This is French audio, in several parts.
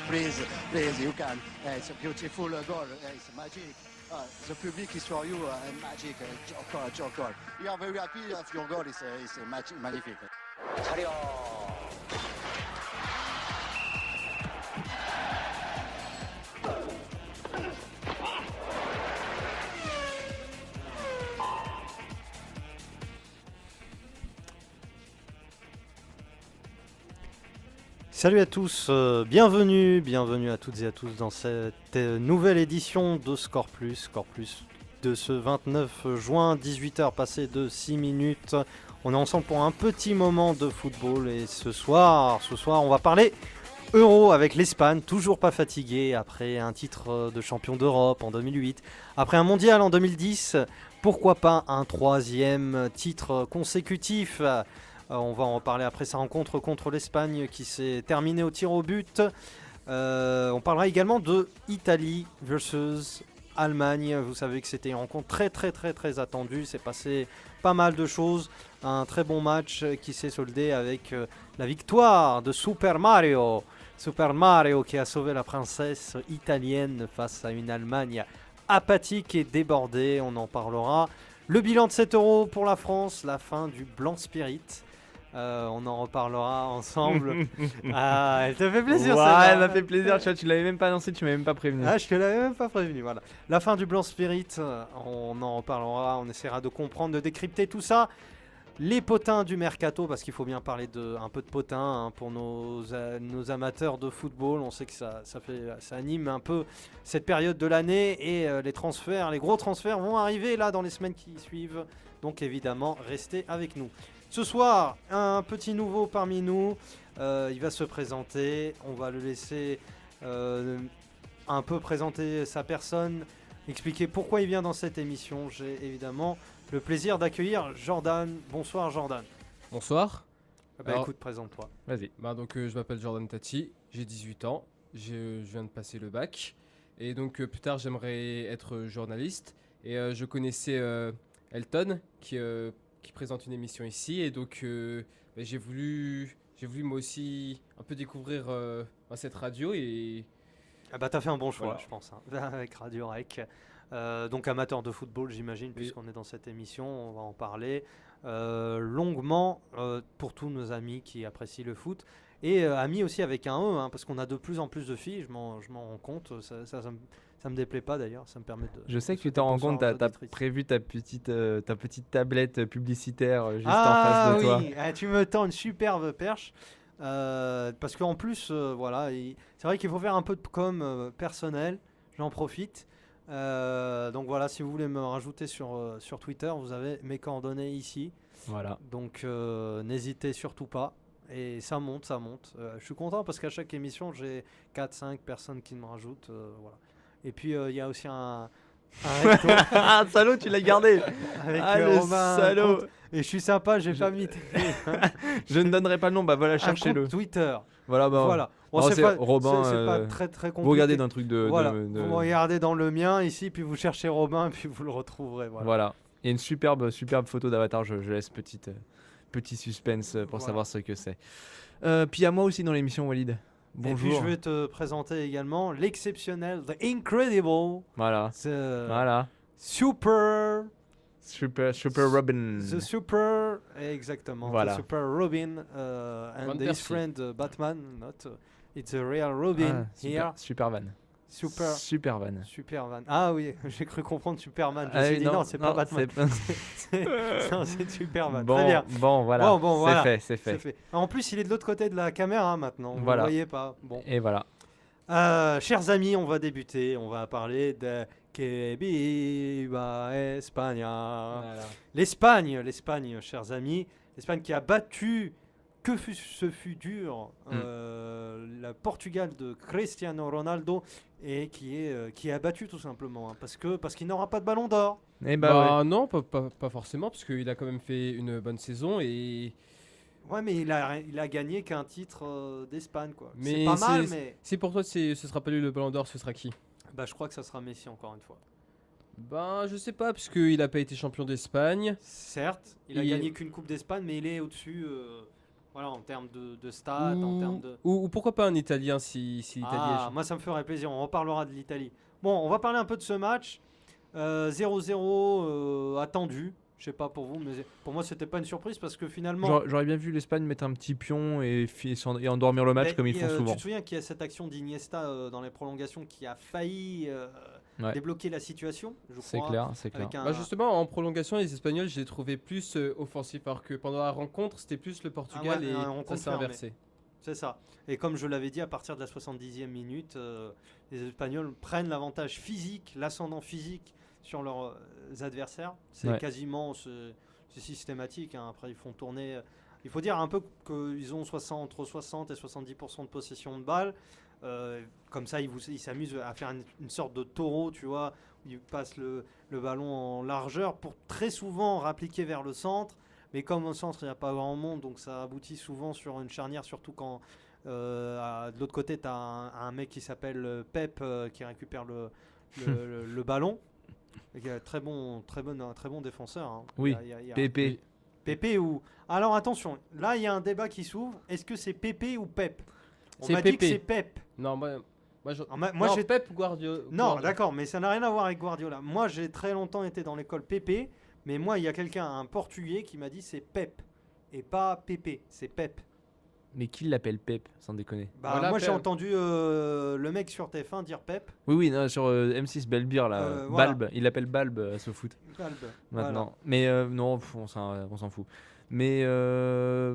please, you can. It's a beautiful goal. It's magic. The public is for you and magic. Joker. You are very happy of your goal. It's magnifique. 차려. Salut à tous, bienvenue à toutes et à tous dans cette nouvelle édition de Score Plus de ce 29 juin, 18h passé de 6 minutes. On est ensemble pour un petit moment de football et ce soir on va parler Euro avec l'Espagne, toujours pas fatigué après un titre de champion d'Europe en 2008, après un mondial en 2010, pourquoi pas un troisième titre consécutif. On va en parler après sa rencontre contre l'Espagne qui s'est terminée au tir au but. On parlera également de Italie versus Allemagne. Vous savez que c'était une rencontre très attendue. C'est passé pas mal de choses. Un très bon match qui s'est soldé avec la victoire de Super Mario. Super Mario qui a sauvé la princesse italienne face à une Allemagne apathique et débordée. On en parlera. Le bilan de cet Euro pour la France, la fin du Blanc Spirit. On en reparlera ensemble. Ah, elle te fait plaisir, ça. Ouais, elle m'a fait plaisir. Tu l'avais même pas annoncé, tu m'avais même pas prévenu. Ah, je te l'avais même pas prévenu. Voilà. La fin du Blanc Spirit, on en reparlera. On essaiera de comprendre, de décrypter tout ça. Les potins du mercato, parce qu'il faut bien parler un peu de potins pour nos amateurs de football. On sait que ça anime un peu cette période de l'année et les gros transferts vont arriver là dans les semaines qui suivent. Donc évidemment, restez avec nous. Ce soir, un petit nouveau parmi nous, il va se présenter, on va le laisser un peu présenter sa personne, expliquer pourquoi il vient dans cette émission. J'ai évidemment le plaisir d'accueillir Jordan. Bonsoir Jordan. Bonsoir. Alors, écoute, présente-toi. Vas-y. Donc, je m'appelle Jordan Tati, j'ai 18 ans, je viens de passer le bac et donc plus tard j'aimerais être journaliste et je connaissais Elton qui présente une émission ici et donc j'ai voulu moi aussi un peu découvrir cette radio et... Ah bah t'as fait un bon choix, voilà. Je pense, avec Radio Rec. Donc amateur de football j'imagine, puisqu'on est dans cette émission, on va en parler longuement pour tous nos amis qui apprécient le foot. Et amis aussi avec un E, parce qu'on a de plus en plus de filles, je m'en rends compte, ça me déplaît pas d'ailleurs, ça me permet de... Je sais que tu t'en rends compte, t'as prévu ta petite tablette publicitaire juste en face de toi. Ah oui, tu me tends une superbe perche, parce qu'en plus, voilà, c'est vrai qu'il faut faire un peu de com personnel, j'en profite. Donc voilà, si vous voulez me rajouter sur Twitter, vous avez mes coordonnées ici. Voilà. Donc n'hésitez surtout pas. Et ça monte. Je suis content parce qu'à chaque émission, j'ai 4-5 personnes qui me rajoutent. Voilà. Et puis il y a aussi un recto. Ah, salaud, tu l'as gardé. Avec le Romain, salaud. Et je suis sympa, j'ai pas mis. Je ne donnerai pas le nom, bah voilà, cherchez-le. Un compte Twitter. Voilà. Bon, c'est Robin. C'est pas très compliqué. Vous regardez dans le truc de. Voilà. Vous regardez dans le mien ici, puis vous cherchez Robin, puis vous le retrouverez. Voilà. Il y a une superbe photo d'avatar. Je laisse petit suspense pour savoir ce que c'est. Puis à moi aussi dans l'émission, Walid. Bonjour. Et puis je vais te présenter également l'exceptionnel, the incredible. Voilà. Super Robin. The Super, exactement. Voilà. The Super Robin and his friend Batman. It's a real Robin here. Superman. Superman. Ah oui, j'ai cru comprendre Superman. Je me suis dit non, c'est pas Batman. C'est Superman. Très bien. Bon, voilà. Voilà. C'est fait. En plus, il est de l'autre côté de la caméra maintenant. Vous ne voyez pas. Bon. Et voilà. Chers amis, on va débuter. On va parler de Que viva España. Voilà. L'Espagne, chers amis. L'Espagne qui a battu, ce fut dur, le Portugal de Cristiano Ronaldo et qui a battu tout simplement, parce qu'il n'aura pas de ballon d'or. Non, pas forcément, parce qu'il a quand même fait une bonne saison et... Ouais, mais il a gagné qu'un titre d'Espagne, quoi. Mais c'est pas mal, mais... Si pour toi, ce sera pas lui le ballon d'or, ce sera qui ? Je crois que ça sera Messi encore une fois. Je sais pas, parce qu'il a pas été champion d'Espagne. Certes, il a gagné qu'une Coupe d'Espagne, mais il est au-dessus... Voilà, en termes de stats, en termes de... Ou pourquoi pas un Italien si l'Italie Ah, moi ça me ferait plaisir, on reparlera de l'Italie. Bon, on va parler un peu de ce match. 0-0 attendu. Je sais pas pour vous, mais pour moi c'était pas une surprise parce que finalement... J'aurais bien vu l'Espagne mettre un petit pion et endormir le match Mais, comme ils font souvent. Tu te souviens qu'il y a cette action d'Iniesta dans les prolongations qui a failli Ouais. débloquer la situation, je C'est crois. clair, c'est clair. Avec un... Bah justement, en prolongation, les Espagnols, je les trouvais plus offensifs, alors que pendant la rencontre, c'était plus le Portugal ouais, et on ça s'est confirme, inversé. C'est ça. Et comme je l'avais dit, à partir de la 70e minute, les Espagnols prennent l'avantage physique, l'ascendant physique sur leurs adversaires. C'est Ouais. quasiment c'est systématique. Hein. Après, ils font tourner. Il faut dire un peu qu'ils ont entre 60 et 70% de possession de balle. Comme ça, ils s'amusent à faire une sorte de taureau, tu vois, où ils passent le ballon en largeur pour très souvent rappliquer vers le centre. Mais comme au centre, il n'y a pas grand monde, donc ça aboutit souvent sur une charnière, surtout quand de l'autre côté, tu as un mec qui s'appelle Pep qui récupère le ballon. Et qui est très bon défenseur. Hein. Oui, il y a Pépé. Pépé ou... Alors attention, là il y a un débat qui s'ouvre. Est-ce que c'est Pépé ou Pep? On C'est m'a dit que Pépé. c'est Pep. Non, moi Moi, j'ai... Pep Guardiola. Non, d'accord, mais ça n'a rien à voir avec Guardiola. Moi, j'ai très longtemps été dans l'école Pépé, mais moi, il y a un Portugais qui m'a dit c'est Pep et pas Pépé, c'est Pep. Mais qui l'appelle Pep, sans déconner? Bah, Voilà, moi, j'ai Pep. entendu le mec sur TF1 dire Pep. Oui, oui, non, sur M6 Belbir, là, voilà. Balb, il l'appelle Balb à ce foot Balb, maintenant. Mais non, on s'en fout. Mais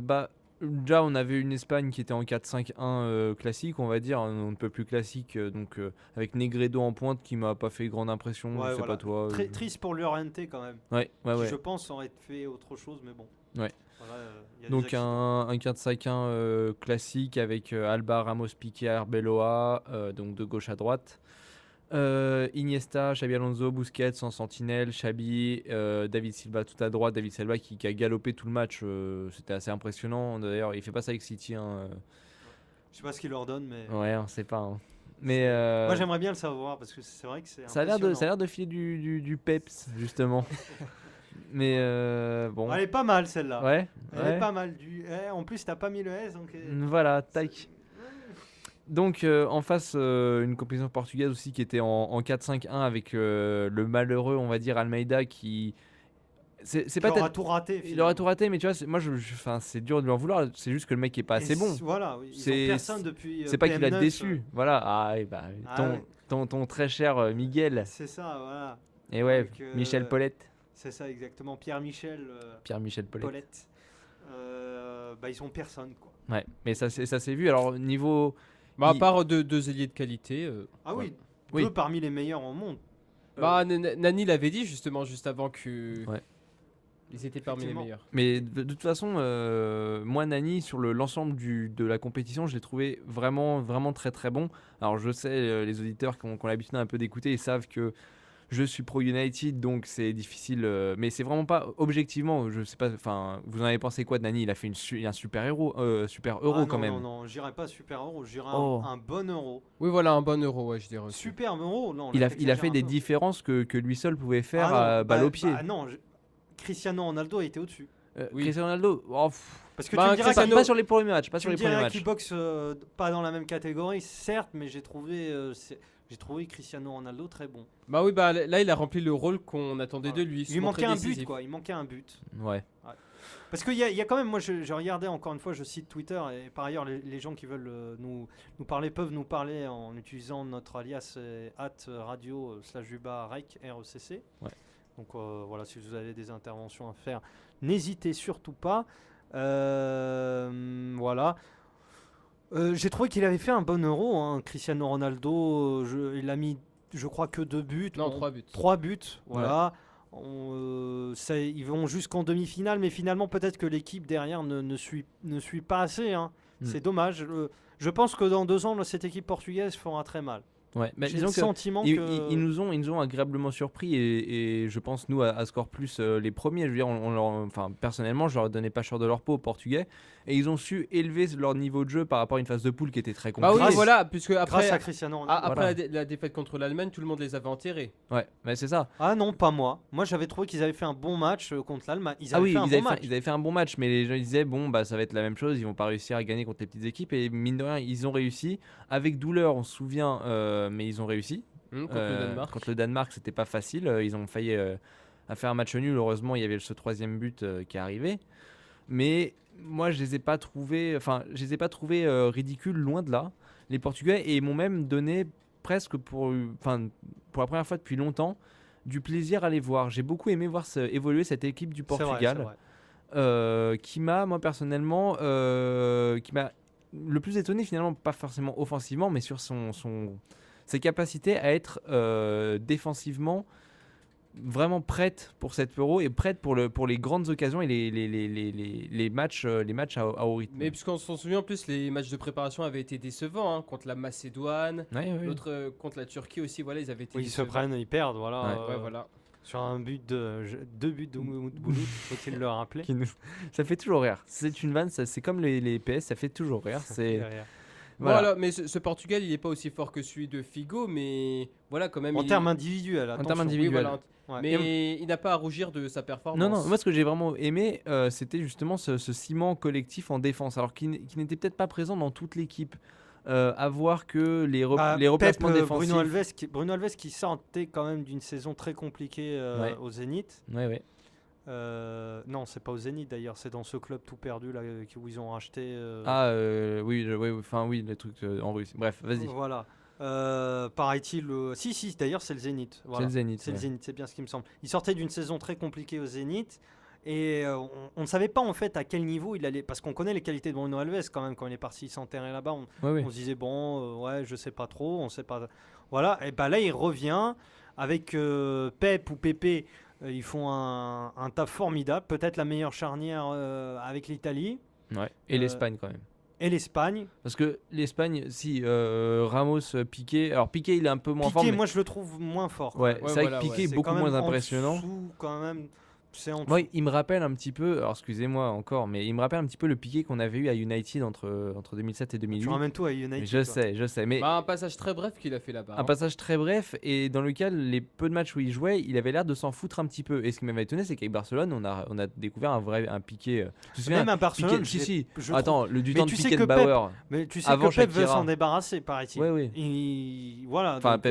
bah, déjà, on avait une Espagne qui était en 4-5-1 classique, on va dire, on ne peut plus classique, donc avec Negredo en pointe qui m'a pas fait grande impression, Ouais, je sais voilà. pas toi. Très triste pour Llorente quand même. Ouais, ouais, Qui, ouais. je pense, aurait fait autre chose, mais bon. Ouais. Voilà, y a des Donc accidents. un 4-5-1 classique avec Alba, Ramos, Piqué, Arbeloa, donc de gauche à droite. Iniesta, Xabi Alonso, Busquets en sentinelle, Xabi, David Silva tout à droite, David Silva qui a galopé tout le match, c'était assez impressionnant. D'ailleurs, il fait pas ça avec City. Hein. Je sais pas ce qu'il leur donne, mais... Ouais, on sait pas. Hein. Mais Moi, j'aimerais bien le savoir, parce que c'est vrai que c'est ça a l'air de filer du peps, justement. Mais bon. Elle est pas mal, celle-là. Ouais. Elle est pas mal. En plus, t'as pas mis le S, donc... Voilà, tac. Donc en face, une compétition portugaise aussi qui était en 4-5-1 avec le malheureux, on va dire, Almeida qui... C'est pas il aura peut-être- tout raté. Il finalement. aurait tout raté, mais tu vois, moi, enfin, c'est dur de lui en vouloir. C'est juste que le mec est pas assez bon. Voilà, oui, ils C'est- ont personne depuis. C'est pas qu'il a PM9, déçu. Voilà. Ah, et bah, Ah ouais. ton très cher Miguel. C'est ça, voilà. Et ouais, Donc, Michel Paulette. C'est ça, exactement. Pierre-Michel Pierre-Michel Paulette. Paulette. Bah, ils ont personne, quoi. Ouais, mais ça s'est vu. Alors, niveau. Bah, à il- part deux ailiers de qualité. Ah oui, Oui. deux parmi les meilleurs au monde. Bah, Nani l'avait dit justement juste avant que. Ouais. Ils étaient parmi les Effectivement. meilleurs. Mais de toute façon, moi, Nani, sur l'ensemble de la compétition, je l'ai trouvé vraiment, vraiment très, très bon. Alors, je sais, les auditeurs qui ont l'habitude un peu d'écouter, ils savent que je suis pro United, donc c'est difficile. Mais c'est vraiment pas objectivement. Je sais pas. Enfin, vous en avez pensé quoi de Nani? Il a fait un super héros, super euro Ah, quand non, même. Non, j'irai pas super euro, j'irai Oh. un bon euro. Oui, voilà, un bon euro, ouais, je dirais aussi. Super euro, non. Il a t'exagères fait un des peu. différences que lui seul pouvait faire Ah non, à balle bah- au pied. bah non, Cristiano Ronaldo était au-dessus. Oui. Cristiano Ronaldo, oh, Parce que Bah, tu me diras pas, Cristiano- pas sur les premiers matchs, pas tu sur me les premiers diras matchs. qu'il boxe pas dans la même catégorie, certes, mais j'ai trouvé Cristiano Ronaldo très bon. Bah oui, bah là, il a rempli le rôle qu'on attendait de lui. Il se lui manquait montrer un but, décisif. quoi. Il manquait un but. Ouais. Parce qu'il y a quand même, moi je regardais encore une fois, je cite Twitter, et par ailleurs les gens qui veulent nous parler peuvent nous parler en utilisant notre alias @radio/juba-rec, RECC. Ouais. Donc voilà, si vous avez des interventions à faire, n'hésitez surtout pas. Voilà. J'ai trouvé qu'il avait fait un bon euro, hein. Cristiano Ronaldo, il a mis, je crois, que 2 buts. Non, Bon, 3 buts. 3 buts, voilà. Ils vont jusqu'en demi-finale, mais finalement peut-être que l'équipe derrière ne suit pas assez. Hein. C'est dommage. Je pense que dans 2 ans, là, cette équipe portugaise fera très mal. Ouais. Mais J'ai disons le que sentiment que... ils nous ont agréablement surpris et je pense nous à Score Plus les premiers. Je veux dire, enfin personnellement, je leur donnais pas cher de leur peau aux Portugais et ils ont su élever leur niveau de jeu par rapport à une phase de poule qui était très Bah compliquée. oui, voilà, puisque Grâce après, à Cristiano Ronaldo. après Voilà. la défaite contre l'Allemagne, tout le monde les avait enterrés. Ouais, mais c'est ça. Ah non, pas moi. Moi, j'avais trouvé qu'ils avaient fait un bon match contre l'Allemagne. Ils Ah avaient oui, fait un bon match. ils avaient fait un bon match, mais les gens ils disaient bon bah ça va être la même chose, ils vont pas réussir à gagner contre les petites équipes et mine de rien ils ont réussi avec douleur, on se souvient, mais ils ont réussi. Contre le Danemark. Contre le Danemark, c'était pas facile, ils ont failli à faire un match nul. Heureusement, il y avait ce troisième but qui est arrivé, mais moi je les ai pas trouvés, ridicules, loin de là. Les Portugais et ils m'ont même donné presque pour la première fois depuis longtemps du plaisir à les voir. J'ai beaucoup aimé voir évoluer cette équipe du C'est vrai, Portugal. c'est vrai. Qui m'a, moi personnellement, qui m'a le plus étonné finalement, pas forcément offensivement, mais sur ses capacités à être défensivement vraiment prête pour cette Euro et prête pour les grandes occasions et les matchs à haut rythme. Mais puisqu'on s'en souvient en plus, les matchs de préparation avaient été décevants contre la Macédoine, Ouais. l'autre contre la Turquie aussi, voilà, ils avaient été Oui, ils se décevants. prennent, ils perdent, voilà. Ouais. Ouais, voilà. Sur un but deux buts de Moumoud Boulout, faut-il le rappeler. Ça fait toujours rire. C'est une vanne, c'est comme les PS, ça fait toujours rire. C'est Derrière. voilà. Mais ce Portugal, il n'est pas aussi fort que celui de Figo, mais voilà, quand même. En termes individuels, En attention. termes Oui, individuels. voilà. Ouais. Mais il n'a pas à rougir de sa performance. Non, moi ce que j'ai vraiment aimé, c'était justement ce ciment collectif en défense, alors qu'il n'était peut-être pas présent dans toute l'équipe. À voir que les replacements Pep, défensifs. Bruno Alves qui sortait quand même d'une saison très compliquée Ouais. au Zénith. Ouais. Non, c'est pas au Zénith d'ailleurs, c'est dans ce club tout perdu là, où ils ont racheté. Oui, les trucs en Russie. Bref, vas-y. Voilà. Paraît-il. Si, d'ailleurs, c'est le Zénith. Voilà. C'est le Zénith. C'est le ouais. Zénith, c'est bien ce qui me semble. Il sortait d'une saison très compliquée au Zénith et on ne savait pas en fait à quel niveau il allait. Parce qu'on connaît les qualités de Bruno Alves quand même quand il est parti s'enterrer là-bas. Ouais. On se disait ouais, je sais pas trop, on sait pas. Voilà. Et bah là, il revient avec Pep ou Pépé. Ils font un taf formidable, peut-être la meilleure charnière avec l'Italie Ouais. Et l'Espagne quand même. et l'Espagne. Parce que l'Espagne, si Ramos, Piqué. Alors Piqué, il est un peu moins fort. Piqué, mais- moi je le trouve moins fort. Ouais, Ouais, c'est vrai voilà, que Piqué ouais. est C'est beaucoup quand même moins en impressionnant. dessous, quand même. C'est en dessous. Moi, il me rappelle un petit peu, alors excusez-moi encore, mais il me rappelle un petit peu le Piqué qu'on avait eu à United entre 2007 et Tu 2008. ramènes tout à United. Mais je sais, mais Bah, un passage très bref qu'il a fait là-bas. un passage très bref et dans lequel les peu de matchs où il jouait, il avait l'air de s'en foutre un petit peu. Et ce qui m'avait étonné, c'est qu'avec Barcelone, on a découvert un Piqué. Tu te souviens, Même à Barcelone, Piqué, si. je Attends, le du Mais temps de tu sais Piqué que de Bauer. Mais tu sais Avant que Pep veut Shakira. s'en débarrasser, paraît-il. Oui. Voilà. Enfin, donc,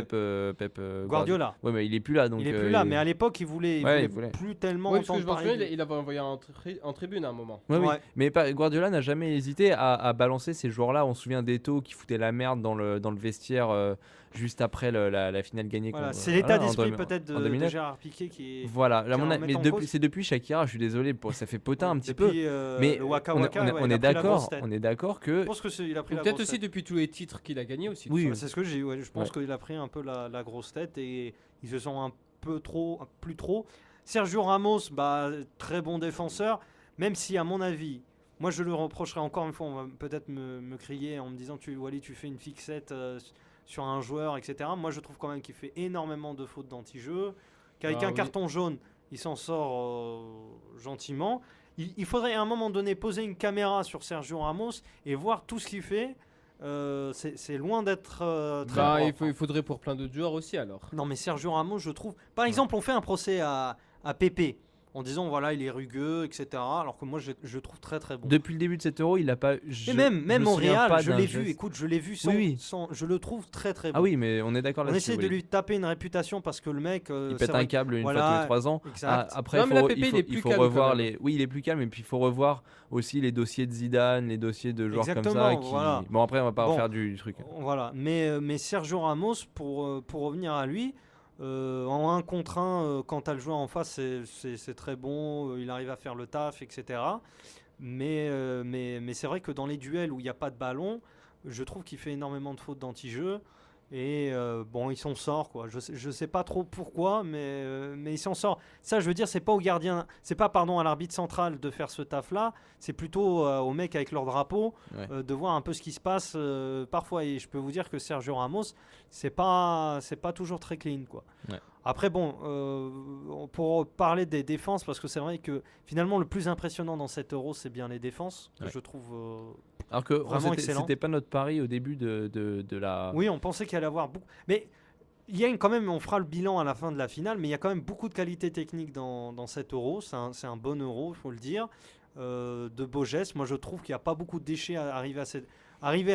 Pep Guardiola. Ouais, mais il est plus là. Donc, Il est plus là, mais à l'époque, il voulait Ouais, il voulait voulait. plus tellement Oui, parce que entendre je me souviens, parler. il avait envoyé en tribune à un moment. Ouais, oui. Ouais. Mais Guardiola n'a jamais hésité à balancer ces joueurs-là. On se souvient d'Eto qui foutait la merde dans le vestiaire juste après la finale gagnée. Voilà, contre- c'est l'état voilà, en d'esprit 2000 peut-être en de 2009. Gérard Piqué qui est. Voilà, là, qui en mais met en cause. c'est depuis Shakira, je suis désolé, ça fait potin un petit peu. Depuis, Mais le Waka on est- Waka, on est- ouais, on il a est pris la d'accord, grosse tête. on est d'accord que Je pense qu'il a pris Ou la peut-être grosse aussi tête. depuis tous les titres qu'il a gagnés aussi. tout Oui, ça. C'est ce que j'ai. Ouais, je pense Ouais. qu'il a pris un peu la grosse tête et ils se sont un peu plus trop. Sergio Ramos, très bon défenseur, même si à mon avis, moi je le reprocherai encore une fois, on va peut-être me crier en me disant Wally, tu fais une fixette sur un joueur, etc. Moi je trouve quand même qu'il fait énormément de fautes d'anti-jeu, qu'avec Ah un oui. carton jaune, il s'en sort gentiment. Il faudrait à un moment donné poser une caméra sur Sergio Ramos et voir tout ce qu'il fait. C'est loin d'être très Bah, propre. il faudrait pour plein d'autres joueurs aussi alors. Non, mais Sergio Ramos, je trouve. Par exemple, on fait un procès à Pépé en disant voilà, il est rugueux, etc. Alors que moi, je trouve très très bon. depuis le début de cette Euro, il a pas. Et même me au souviens Real, pas je d'un l'ai vu. geste. Écoute, je l'ai vu Oui. je le trouve très très bon. Ah oui, mais on est d'accord On là-dessus. essaie de oui. lui taper une réputation parce que le mec. Il c'est pète vrai un que- câble une fois voilà, tous les 3 ans. Exact. Après, Non, mais là, il Pépé, faut, il est il plus faut calme, revoir quand même. les. Oui, il est plus calme, et puis il faut revoir aussi les dossiers de Zidane, les dossiers de joueurs comme ça. Exactement, Qui... voilà. Bon, après, on va pas Bon. refaire du truc. Voilà, mais Sergio Ramos, pour revenir à lui, en 1 contre 1, quand tu as le joueur en face, c'est très bon, il arrive à faire le taf, etc. Mais c'est vrai que dans les duels où il n'y a pas de ballon, je trouve qu'il fait énormément de fautes d'anti-jeu. Et il s'en sort, quoi. Je sais pas trop pourquoi, mais il s'en sort. Ça, je veux dire, c'est pas au gardien, c'est pas à l'arbitre central de faire ce taf-là. C'est plutôt aux mecs avec leur drapeau Ouais. de voir un peu ce qui se passe parfois. Et je peux vous dire que Sergio Ramos, c'est pas toujours très clean, quoi. Ouais. Après, bon, pour parler des défenses, parce que c'est vrai que finalement, le plus impressionnant dans cet Euro, c'est bien les défenses, que Ouais. je trouve Alors que vraiment excellent. c'était pas notre pari au début de la. Oui, on pensait qu'il allait avoir beaucoup. Mais il y a quand même, on fera le bilan à la fin de la finale, mais il y a quand même beaucoup de qualité technique dans cet Euro. C'est un bon Euro, il faut le dire. De beaux gestes. Moi, je trouve qu'il n'y a pas beaucoup de déchets à arriver à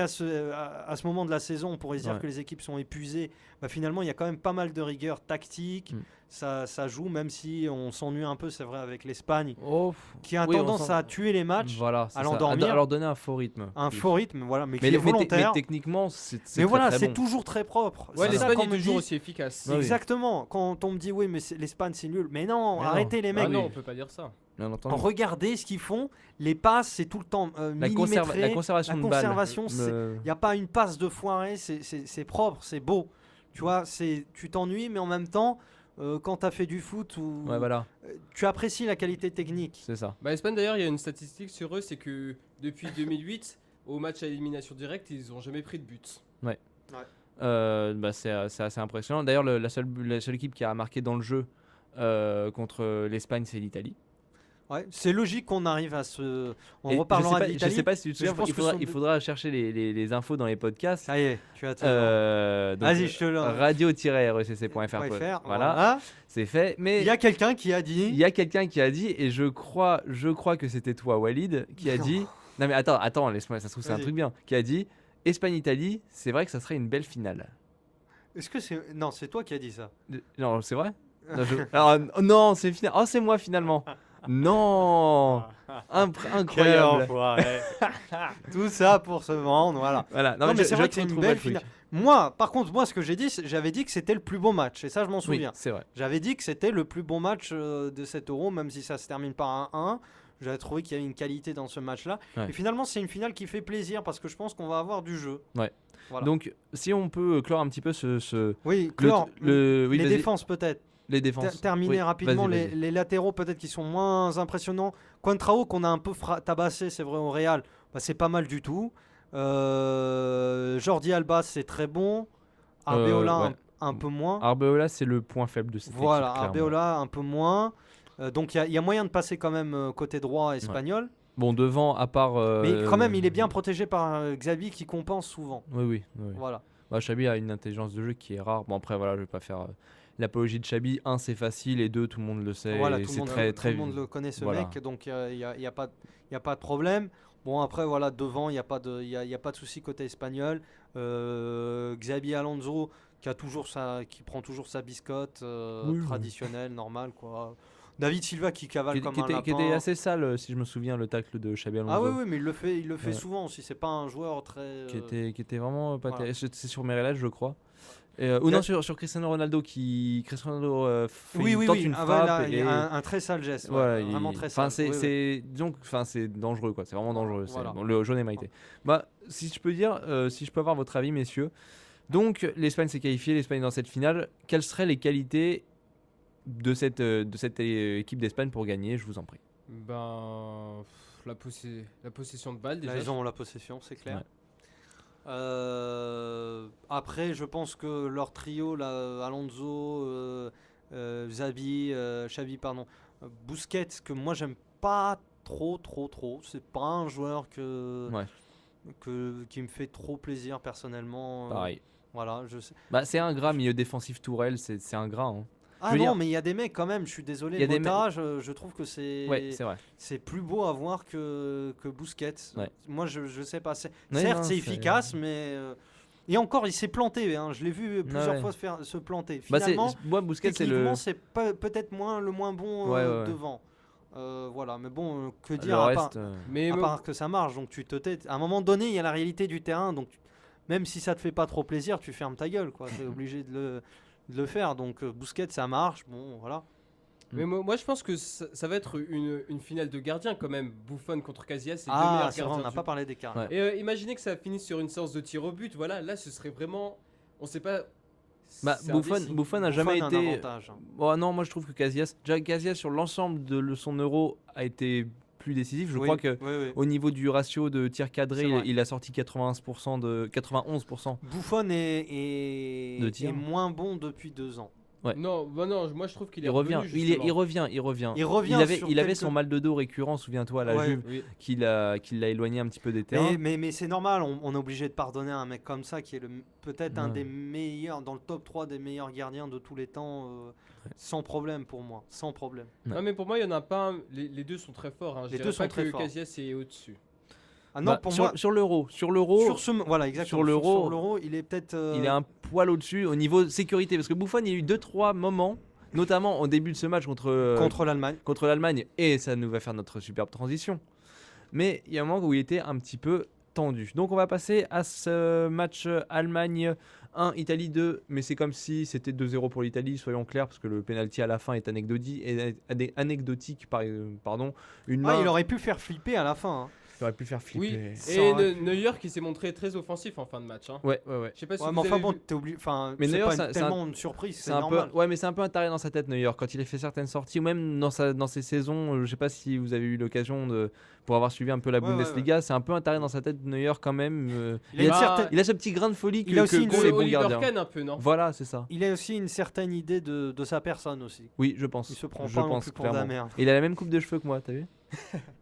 ce moment de la saison. On pourrait se dire Ouais. que les équipes sont épuisées. Bah, finalement, il y a quand même pas mal de rigueur tactique. Mm. Ça joue, même si on s'ennuie un peu, c'est vrai, avec l'Espagne, Oh, qui a oui, on tendance sent- à tuer les matchs, Voilà, c'est à ça. l'endormir. À leur donner un faux rythme. un plus. faux rythme, voilà, mais qui Mais, est mais volontaire. techniquement, c'est Mais très, voilà, très c'est bon. toujours très propre. Ouais, C'est ça l'Espagne qu'on est me toujours dit. aussi efficace. Ouais, oui. Exactement. Quand on me dit oui, mais l'Espagne c'est nul. Mais non, Mais non. arrêtez les Ah mecs. non, oui. on peut pas dire ça. Bien entendu. Regardez ce qu'ils font. Les passes, c'est tout le temps La millimétré. conservation La de balle. conservation, il n'y a pas une passe de foiré. C'est propre, c'est beau. Tu vois, tu t'ennuies, mais en même temps, quand tu as fait du foot, Ouais, voilà, tu apprécies la qualité technique. c'est ça. Bah, l'Espagne d'ailleurs, il y a une statistique sur eux, c'est que depuis 2008, au match à élimination directe, ils ont jamais pris de but. Bah, c'est assez impressionnant. D'ailleurs, la seule équipe qui a marqué dans le jeu contre l'Espagne, c'est l'Italie. Ouais, c'est logique qu'on arrive à ce. On Et reparlera de je l'Italie. sais pas si tu te mais je souviens, pense que il faudra chercher les infos dans les podcasts. Ça y est, tu as Donc, Vas-y, je te le. radio-recc.fr. Voilà, c'est fait. Mais Il y a quelqu'un qui a dit. il y a quelqu'un qui a dit, et je crois que c'était toi, Walid, qui a dit. Non mais attends, laisse-moi, ça se trouve c'est un Vas-y. truc bien. Qui a dit Espagne-Italie, c'est vrai que ça serait une belle finale. Est-ce que c'est. Non, c'est toi qui as dit ça. Non, c'est vrai. Non, alors, non, c'est final. Oh, c'est moi finalement. Non, incroyable. Tout ça pour se vendre, voilà. Voilà. Non, mais c'est vrai que c'est une belle finale. finale. Moi, par contre, ce que j'ai dit, j'avais dit que c'était le plus beau match. Et ça, je m'en Oui, souviens. c'est vrai. J'avais dit que c'était le plus beau match de cet Euro, même si ça se termine par un 1. J'avais trouvé qu'il y avait une qualité dans ce match-là. Ouais. Et finalement, c'est une finale qui fait plaisir parce que je pense qu'on va avoir du jeu. Ouais. Voilà. Donc, si on peut clore un petit peu Oui, Clore, oui, les vas-y. défenses peut-être. Les défenses. Terminer Oui, rapidement vas-y. les latéraux peut-être qui sont moins impressionnants. Contrao qu'on a un peu tabassé, c'est vrai, au Real, bah, c'est pas mal du tout. Jordi Alba, c'est très bon. Arbeola, ouais. un peu moins. Arbeola, c'est le point faible de cette Voilà, équipe. Clairement. Arbeola, un peu moins. Donc il y a moyen de passer quand même côté droit espagnol. Bon, devant, à part. Mais quand même, il est bien protégé par Xavi qui compense souvent. Oui. Voilà. Bah, Xabi a une intelligence de jeu qui est rare. Bon, après, voilà, je vais pas faire l'apologie de Xabi. 1, c'est facile, et 2, tout le monde le sait. Voilà, et tout c'est le très monde le connaît ce voilà. mec, donc il n'y a pas de problème. Bon, après, voilà, devant, il n'y a pas de souci côté espagnol. Xabi Alonso qui prend toujours sa biscotte Oui. traditionnelle, normale, quoi. David Silva qui cavale comme un qui lapin. était assez sale, si je me souviens, le tacle de Xabi Alonso. Ah oui, mais il le fait Ouais. souvent aussi. C'est pas un joueur très. Qui était vraiment pas voilà. terrible. C'est sur Merelage, je crois. Ou Il y a- non, sur Cristiano Ronaldo Cristiano Ronaldo tente une Ah, frappe voilà, il y et a un très sale geste. voilà, vraiment très sale. enfin Oui, oui. disons que c'est dangereux quoi, c'est vraiment dangereux. Voilà. Bon, le jaune est mérité. Bah si je peux avoir votre avis messieurs. Donc l'Espagne s'est qualifiée, l'Espagne est dans cette finale. Quelles seraient les qualités de cette équipe d'Espagne pour gagner, je vous en prie. Ben, la possession de balle déjà. Là, ils ont la possession, c'est clair. Ouais. Après, je pense que leur trio, là, Alonso, Xavi, Xavi, pardon, Busquets, que moi j'aime pas trop. C'est pas un joueur Ouais. qui me fait trop plaisir personnellement. Pareil. Voilà, je sais. Bah c'est un gras milieu défensif Tourelle, c'est un gras. Hein. Ah veux non, dire- mais il y a des mecs quand même, je suis désolé, Il y a des Bota, je trouve que Ouais, c'est vrai. c'est plus beau à voir que Busquets. Ouais. Moi, je sais pas. Ouais, Certes, non, c'est efficace, mais. Et encore, il s'est planté. Hein, je l'ai vu plusieurs ouais. fois se planter. Bah, Finalement, moi Busquets c'est le techniquement, c'est peut-être le moins bon Ouais. devant. Voilà, mais bon, que le dire à reste. Mais part que ça marche, donc tu te tais. À un moment donné, il y a la réalité du terrain, donc même si ça te fait pas trop plaisir, tu fermes ta gueule, quoi. T'es obligé de le faire. Donc Busquets, ça marche. Bon, voilà. Mais moi je pense que ça va être une finale de gardiens quand même. Buffon contre Casillas, c'est les deux Ah, meilleurs c'est vrai, gardiens. on n'a pas parlé des cartes. Ouais. Et imaginez que ça finisse sur une séance de tir au but. Voilà, là ce serait vraiment. On sait pas. Bah, c'est Buffon indécis. n'a jamais Buffon a un été. avantage. Oh, non, moi je trouve que Casillas sur l'ensemble de son euro a été plus décisif. Je Oui, crois que oui. au niveau du ratio de tirs C'est cadrés, vrai. il a sorti 91%. Buffon est De tir. moins bon depuis 2 ans. Ouais. Non, moi je trouve qu'il est Il revient, revenu, il justement. revient. Il revient Il avait sur son mal de dos récurrent, souviens-toi, à la Ouais. Juve, Oui. qui l'a éloigné un petit peu des terrains. Mais c'est normal, on est obligé de pardonner à un mec comme ça qui est peut-être un Ouais. des meilleurs, dans le top 3 des meilleurs gardiens de tous les temps, sans problème pour moi, sans problème. Ouais. Non, mais pour moi, il y en a pas un. Les deux sont très forts. Hein. Je Les dirais deux sont pas très que forts. Casillas est au-dessus. Ah non, Bah, pour sur, moi, sur l'Euro, voilà, exactement. sur l'Euro, sur l'Euro, il est peut-être. il est un poil au-dessus au niveau sécurité. Parce que Buffon, il y a eu 2-3 moments, notamment au début de ce match contre l'Allemagne. contre l'Allemagne, et ça nous va faire notre superbe transition. Mais il y a un moment où il était un petit peu tendu. Donc on va passer à ce match Allemagne 1, Italie 2, mais c'est comme si c'était 2-0 pour l'Italie, soyons clairs, parce que le penalty à la fin est anecdotique. Pardon. Une main, Il aurait pu faire flipper à la fin. Hein. il aurait pu faire Oui, flipper. Ça et aurait Neuer qui s'est montré très offensif en fin de match. Hein. Ouais. Je sais pas si Ouais, vous mais enfin avez bon, vu. t'es obligé. Enfin, Mais c'est Neuer, pas c'est tellement une surprise, c'est un normal. peu, ouais, mais c'est un peu un taré dans sa tête, Neuer. Quand il a fait certaines sorties, ou même dans ses saisons, je sais pas si vous avez eu l'occasion pour avoir suivi un peu la Ouais, Bundesliga, c'est un peu un taré dans sa tête, Neuer quand même. Il a une Bah, certaine- Il a ce petit grain de folie Il a aussi une- qu'ont les bons Oliver gardiens. Kahn un peu, non? Voilà, c'est ça. Il a aussi une certaine idée de sa personne aussi. Oui, je pense. Il se prend Je pas non pense, plus pour de la clairement. merde. Et il a la même coupe de cheveux que moi, t'as vu?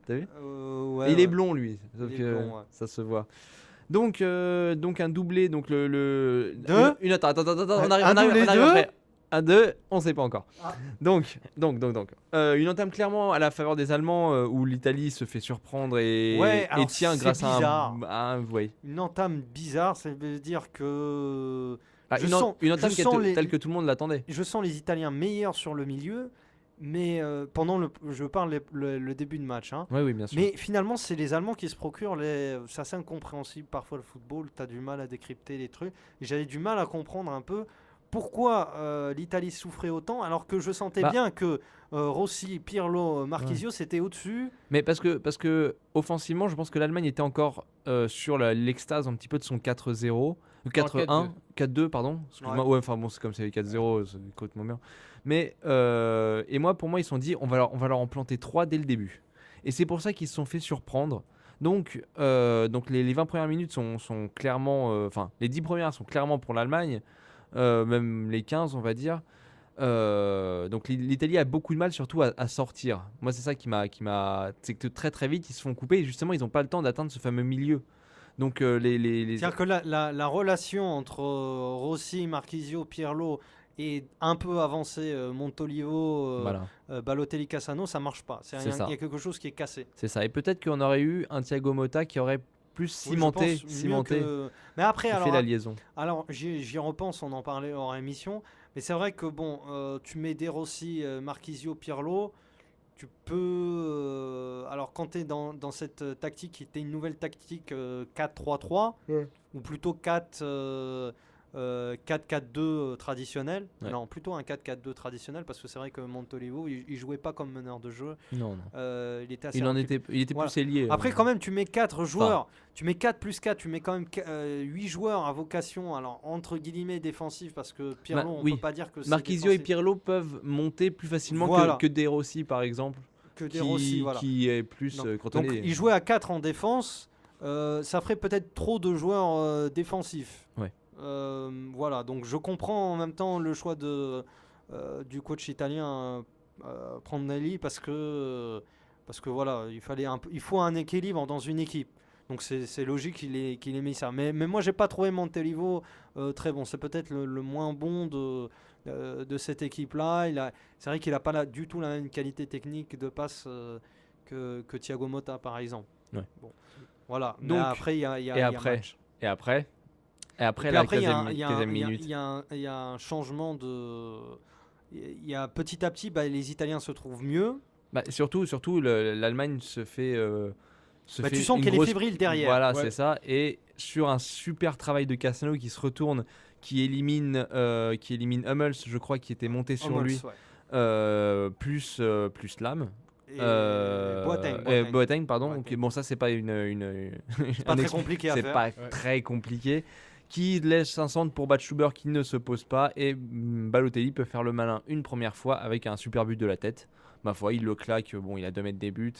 T'as vu? Ouais, Et il est ouais. blond lui, sauf Il est que blond, ouais. ça se voit. Donc un doublé, donc Deux. attends, on Un arrive doublé après. deux. Un 2, on sait pas encore. Ah. Donc, une entame clairement à la faveur des Allemands où l'Italie se fait surprendre et alors, tient c'est grâce bizarre. ouais. Une entame bizarre, ça veut dire que Ah, Je une, sens- une entame je sens telle que tout le monde l'attendait. je sens les Italiens meilleurs sur le milieu, mais je parle le début de match. Hein. Oui, bien sûr. Mais finalement, c'est les Allemands qui se procurent c'est assez incompréhensible parfois le football. T'as du mal à décrypter les trucs. Et j'avais du mal à comprendre un peu pourquoi l'Italie souffrait autant, alors que je sentais Bah. bien que Rossi, Pirlo, Marchisio, c'était au-dessus. Mais parce que offensivement, je pense que l'Allemagne était encore sur l'extase un petit peu de son 4-0, 4-1, 4-2 pardon. Excuse-moi. Ouais, enfin bon, c'est comme c'est 4-0, c'est complètement bien. Mais et pour moi, ils se sont dit on va leur en planter 3 dès le début. Et c'est pour ça qu'ils se sont fait surprendre. Donc les 20 premières minutes sont clairement, enfin les 10 premières sont clairement pour l'Allemagne, même les 15 on va dire. Donc l'Italie a beaucoup de mal surtout à sortir. Moi c'est ça qui m'a c'est que très très vite ils se font couper et justement ils n'ont pas le temps d'atteindre ce fameux milieu. Donc C'est-à-dire que la relation entre Rossi, Marchisio, Pirlo et un peu avancé Montolivo, voilà, Balotelli, Cassano, ça marche pas. C'est Il ça. y a quelque chose qui est cassé. c'est ça. Et peut-être qu'on aurait eu un Thiago Motta qui aurait plus Oui, je cimenté, pense mieux que- Mais après, qui fait la liaison. alors j'y repense, on en parlait hors émission, mais c'est vrai que bon, tu mets des Rossi, Marchisio, Pirlo, tu peux. Alors quand tu es dans cette tactique qui était une nouvelle tactique 4-3-3, ou plutôt 4-4-2 traditionnel, Ouais. non, plutôt un 4-4-2 traditionnel, parce que c'est vrai que Montolivo, il jouait pas comme meneur de jeu, Non. il était assez Il était Voilà. plus ailier. Après, quand même, tu mets 4 joueurs, tu mets 4 plus 4, tu mets quand même 8 joueurs à vocation, alors entre guillemets défensif, parce que Pirlo, on oui. peut pas dire que c'est Marchisio et défensif, Pirlo peuvent monter plus facilement Voilà. que De Rossi par exemple, que des Rossi, voilà. qui est plus Non. cantonné. Donc, il jouait à 4 en défense, ça ferait peut-être trop de joueurs défensifs. Ouais. Voilà, donc je comprends en même temps le choix du coach italien Prandelli parce que voilà, il faut un équilibre dans une équipe. Donc c'est logique qu'il ait mis ça. Mais moi j'ai pas trouvé Montolivo très bon. C'est peut-être le moins bon de cette équipe-là. C'est vrai qu'il n'a pas du tout la même qualité technique de passe que Thiago Motta par exemple. Ouais. Bon. Voilà. Mais Donc, après il y a et après, match. Et après Et puis la après, il y a 15e minute. il y a un changement de. Il y a petit à petit, les Italiens se trouvent mieux. Bah, surtout l'Allemagne se fait. Tu sens qu'elle est fébrile derrière. Voilà, Ouais. c'est ça. Et sur un super travail de Cassano qui se retourne, qui élimine Hummels, je crois, qui était monté sur Hummels, lui, ouais. plus Lam. Et Boateng, pardon. Boateng. Ok, bon, ça, c'est pas C'est pas très compliqué à c'est faire. pas Ouais. très compliqué. Qui laisse un centre pour Batstuber qui ne se pose pas. Et Balotelli peut faire le malin une première fois avec un super but de la tête. Ma foi, il le claque. Bon, il a 2 mètres des buts.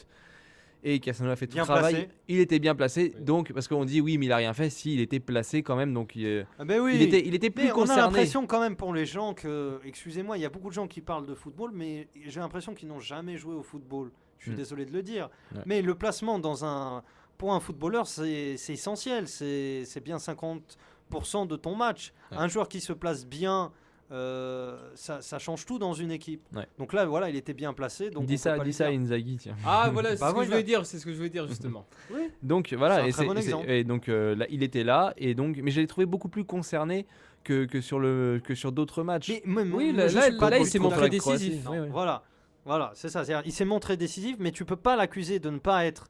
et Cassano a fait tout Bien le travail. placé. Il était bien placé, Oui. donc parce qu'on dit oui, mais il a rien fait. Si, il était placé quand même, donc Ah ben oui. il était plus Mais on a concerné. l'impression quand même pour les gens que, excusez-moi, il y a beaucoup de gens qui parlent de football, mais j'ai l'impression qu'ils n'ont jamais joué au football. Je suis désolé de le dire. Ouais. Mais le placement pour un footballeur, c'est essentiel. C'est bien 50% de ton match. Ouais. Un joueur qui se place bien, ça change tout dans une équipe. Ouais. Donc là, voilà, il était bien placé. Donc Dis on peut ça, pas lui dis ça à dire. Inzaghi, tiens. Ah voilà, c'est Bah ce que voilà. je voulais dire, c'est ce que je voulais dire justement. Donc voilà, C'est un et, très bon exemple. et donc là, il était là, et donc, mais je l'ai trouvé beaucoup plus concerné que sur d'autres matchs. Mais même, Oui, moi, je là, suis pas là, il du s'est tout montré d'accord. décisif. Oui, oui. Voilà, c'est ça. C'est-à-dire, il s'est montré décisif, mais tu peux pas l'accuser de ne pas être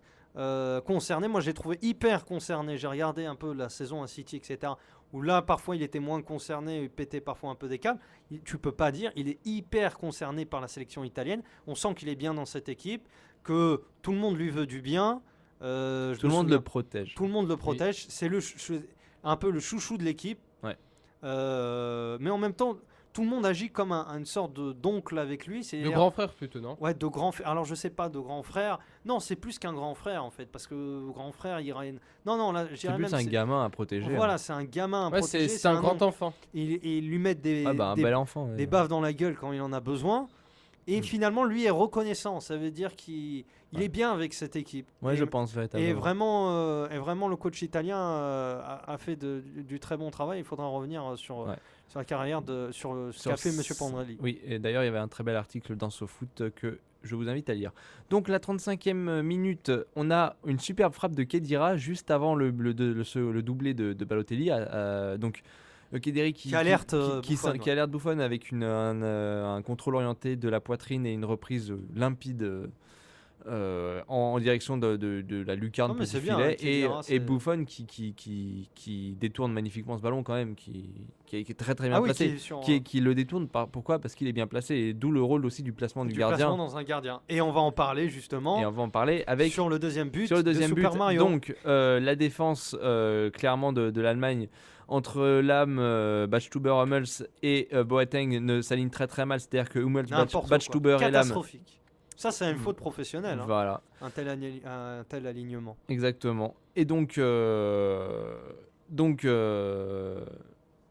concerné. Moi, j'ai trouvé hyper concerné. J'ai regardé un peu la saison à City, etc. Où là, parfois, il était moins concerné, il pétait parfois un peu des câbles. Tu peux pas dire, il est hyper concerné par la sélection italienne. On sent qu'il est bien dans cette équipe, que tout le monde lui veut du bien. Tout le monde le protège. Tout le monde le protège. C'est un peu le chouchou de l'équipe. Ouais. Mais en même temps, tout le monde agit comme une sorte d'oncle avec lui. Le grand frère plutôt, non? Ouais, de grand frère. Alors je sais pas, de grand frère. Non, c'est plus qu'un grand frère en fait, parce que grand frère, il règne. Non, là, je C'est dirais plus même. un gamin à protéger. Voilà, c'est un gamin à Ouais, protéger. c'est un grand oncle. enfant. Et lui mettre des, Ah bah un des, bel enfant. Ouais. des baffes dans la gueule quand il en a besoin. Et Mm. finalement, lui est reconnaissant. Ça veut dire qu'il Ouais. est bien avec cette équipe. Ouais, Et- je pense Et véritablement. vraiment, le coach italien a fait du très bon travail. Il faudra revenir sur la carrière sur ce qu'a fait M. Pandrelli. Oui, et d'ailleurs, il y avait un très bel article dans SoFoot que je vous invite à lire. Donc, la 35e minute, on a une superbe frappe de Khedira juste avant le doublé de Balotelli. Donc, Khedira Qui alerte Buffon, qui alerte Buffon avec un contrôle orienté de la poitrine et une reprise limpide. En direction de la lucarne Non, mais petit c'est bien, filet, Khedira, et Buffon qui détourne magnifiquement ce ballon quand même, qui est très très bien Ah oui, placé, qui est sur- qui le détourne. Pourquoi? Parce qu'il est bien placé, et d'où le rôle aussi du placement du gardien. placement dans un gardien. Et on va en parler justement Et on va en parler avec sur le deuxième but sur le deuxième de but. Super Mario. Donc la défense clairement de l'Allemagne entre Lahm, Bachstuber, Hummels et Boateng ne s'aligne très très mal. C'est-à-dire que Hummels, N'importe quoi. Bachstuber et Lahm. Catastrophique. Ça, c'est une faute professionnelle, hein, Voilà. un tel alignement. Exactement. Et donc,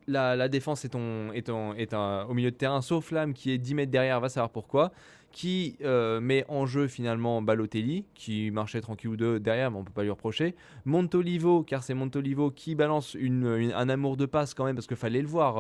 la défense est au milieu de terrain, sauf Lahm qui est 10 mètres derrière, va savoir pourquoi, qui met en jeu finalement Balotelli, qui marchait tranquille ou deux derrière, mais on peut pas lui reprocher. Montolivo, car c'est Montolivo qui balance un amour de passe quand même, parce qu'il fallait le voir,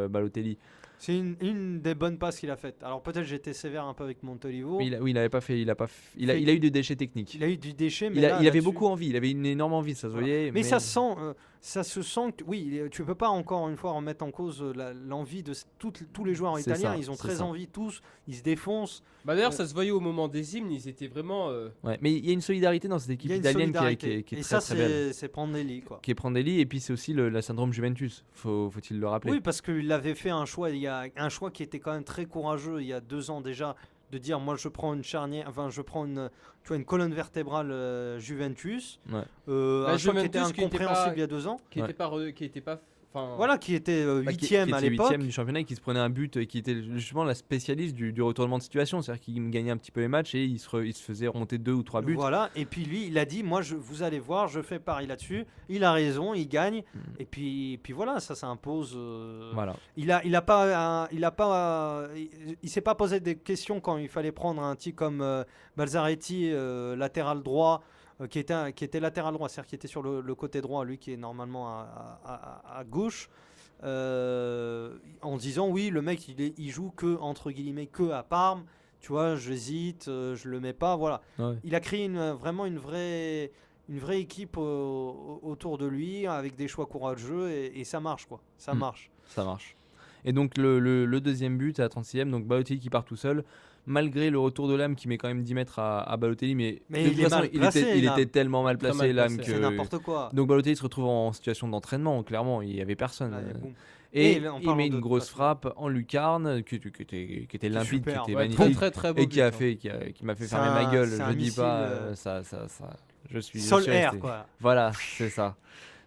Balotelli. C'est une des bonnes passes qu'il a faites. Alors peut-être j'étais sévère un peu avec Montolivo. Mais il a eu des déchets techniques. Il a eu du déchet, mais Il là, avait là-dessus- beaucoup envie, il avait une énorme envie, ça se voyait. Mais ça se sent que, oui, tu peux pas encore une fois remettre en cause l'envie de tous les joueurs C'est italiens. ça, Ils ont c'est très ça. envie tous, ils se défoncent. Bah d'ailleurs, ça se voyait au moment des hymnes, ils étaient vraiment. Ouais, mais il y a une solidarité dans cette Il équipe y a une italienne solidarité. qui est Et très ça, très belle. c'est Prandelli, quoi. Qui est Prandelli, et puis c'est aussi le syndrome Juventus, faut-il le rappeler. Oui, parce qu'il avait fait un choix, il y a un choix qui était quand même très courageux il y a 2 ans déjà, de dire moi je prends une charnière, enfin je prends une colonne vertébrale Juventus, Ouais. un choix qui était Juventus qui était incompréhensible pas- il y a 2 ans, Qui était pas. Enfin. voilà, qui était Bah, 8ème à qui était l'époque. 8e du championnat, et qui se prenait un but, et qui était justement la spécialiste du retournement de situation, c'est-à-dire qu'il gagnait un petit peu les matchs et il se faisait remonter 2 ou 3 buts. Voilà, et puis lui il a dit moi vous allez voir, je fais pari là-dessus, il a raison, il gagne, et puis voilà, ça s'impose. Voilà. Il s'est pas posé des questions quand il fallait prendre un type comme Balzaretti, latéral droit, qui était latéral droit, c'est-à-dire qui était sur le côté droit, lui qui est normalement à gauche, en disant oui, le mec il joue que entre guillemets que à Parme, tu vois, j'hésite, je le mets pas, voilà. Ouais. Il a créé vraiment une vraie équipe autour de lui avec des choix courageux et ça marche quoi, ça Mm. marche. Ça marche. Et donc le deuxième but à la 36e, donc Balotelli qui part tout seul, malgré le retour de Lahm qui met quand même 10 mètres à Balotelli, mais Mais de il toute est façon, mal placé, il Lahm. était tellement mal Très placé, mal Lahm, placé. C'est que... n'importe quoi. Donc Balotelli se retrouve en situation d'entraînement, clairement, il n'y avait personne. Là, boum. Et Et là, en il parlant met de une grosse placement. frappe en lucarne qui était limpide, super, qui était Ouais, magnifique, très très beau. et qui but, hein. m'a fait C'est fermer ma un- gueule. c'est Je un dis missile, pas, je suis Sol air resté. quoi. Voilà, c'est ça.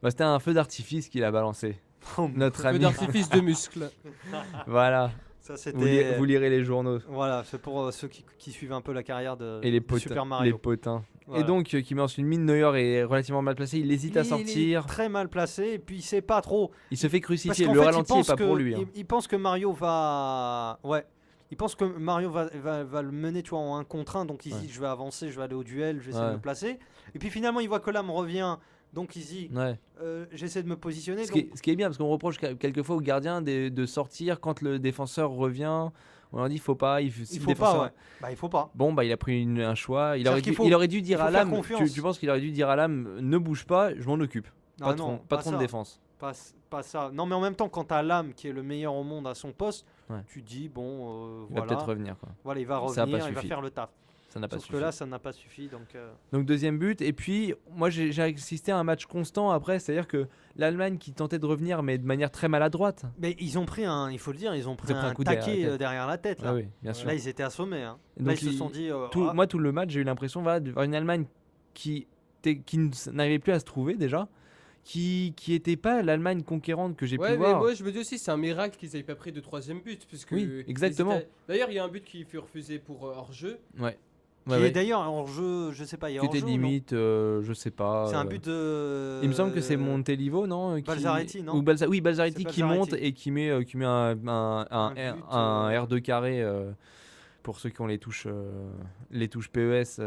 Bah, c'était un feu d'artifice qu'il a balancé, notre Feu ami. d'artifice de muscles. Voilà, Ça vous c'était lirez les journaux. voilà, c'est pour ceux qui suivent un peu la carrière de Et les de potins. Super Les Mario. potins. Voilà. Et donc qui met ensuite une mine. Neuer est relativement mal placé, il hésite à Il est sortir, très mal placé et puis il sait pas trop. il se fait Parce crucifier, qu'en le fait, ralenti il est pense pas que, pour lui. Hein. il pense que Mario va. Ouais. Il pense que Mario va le mener, tu vois, en 1 contre 1. Donc il se dit, je vais avancer, je vais aller au duel, je vais essayer de Ouais. me placer. Et puis finalement, il voit que l'âme revient. Donc il se dit, Ouais. j'essaie de me positionner. Ce Donc, qui est bien, parce qu'on reproche quelquefois au gardien de sortir quand le défenseur revient. On leur dit faut pas, si il le faut défenseur- pas, ouais. Bah, il faut pas. Bon, bah il a pris un choix. C'est-à-dire qu'il faut- Il aurait dû dire il faut à faire l'âme. confiance. Tu penses qu'il aurait dû dire à l'âme ne bouge pas, je m'en occupe. Ah non, Patron de ça. défense. Pas ça. Non, mais en même temps, quand t'as l'âme qui est le meilleur au monde à son poste, Ouais. tu dis, bon, Il va peut-être revenir. Quoi. Voilà, il va Ça a pas revenir, il va suffi. faire le taf. Ça n'a pas Sauf suffi. que là, ça n'a pas suffi. Donc deuxième but. Et puis moi j'ai assisté à un match constant après, c'est-à-dire que l'Allemagne qui tentait de revenir mais de manière très maladroite. Mais ils ont pris il faut le dire, ils ont pris Ils ont pris un un coup taquet derrière la tête. Là, Ah oui, bien sûr. là ils étaient assommés. Hein. Et Là, donc, ils se sont dit. Moi tout le match j'ai eu l'impression de voir une Allemagne qui n'arrivait plus à se trouver déjà, qui était pas l'Allemagne conquérante que j'ai pu Ouais, mais voir. moi je me dis aussi c'est un miracle qu'ils aient pas pris de 3e but. Puisque Oui, exactement. D'ailleurs, il y a un but qui fut refusé pour hors-jeu. Ouais. Qui Ouais, est ouais. d'ailleurs en jeu, je sais pas, il y a Qui était hors-jeu ou non limite, je sais pas. C'est un but de. Il me semble que c'est Montelivo, non Balzaretti, non Ou oui, Balzaretti C'est qui Balzaretti. monte et qui met un but, R2 carré pour ceux qui ont les touches PES.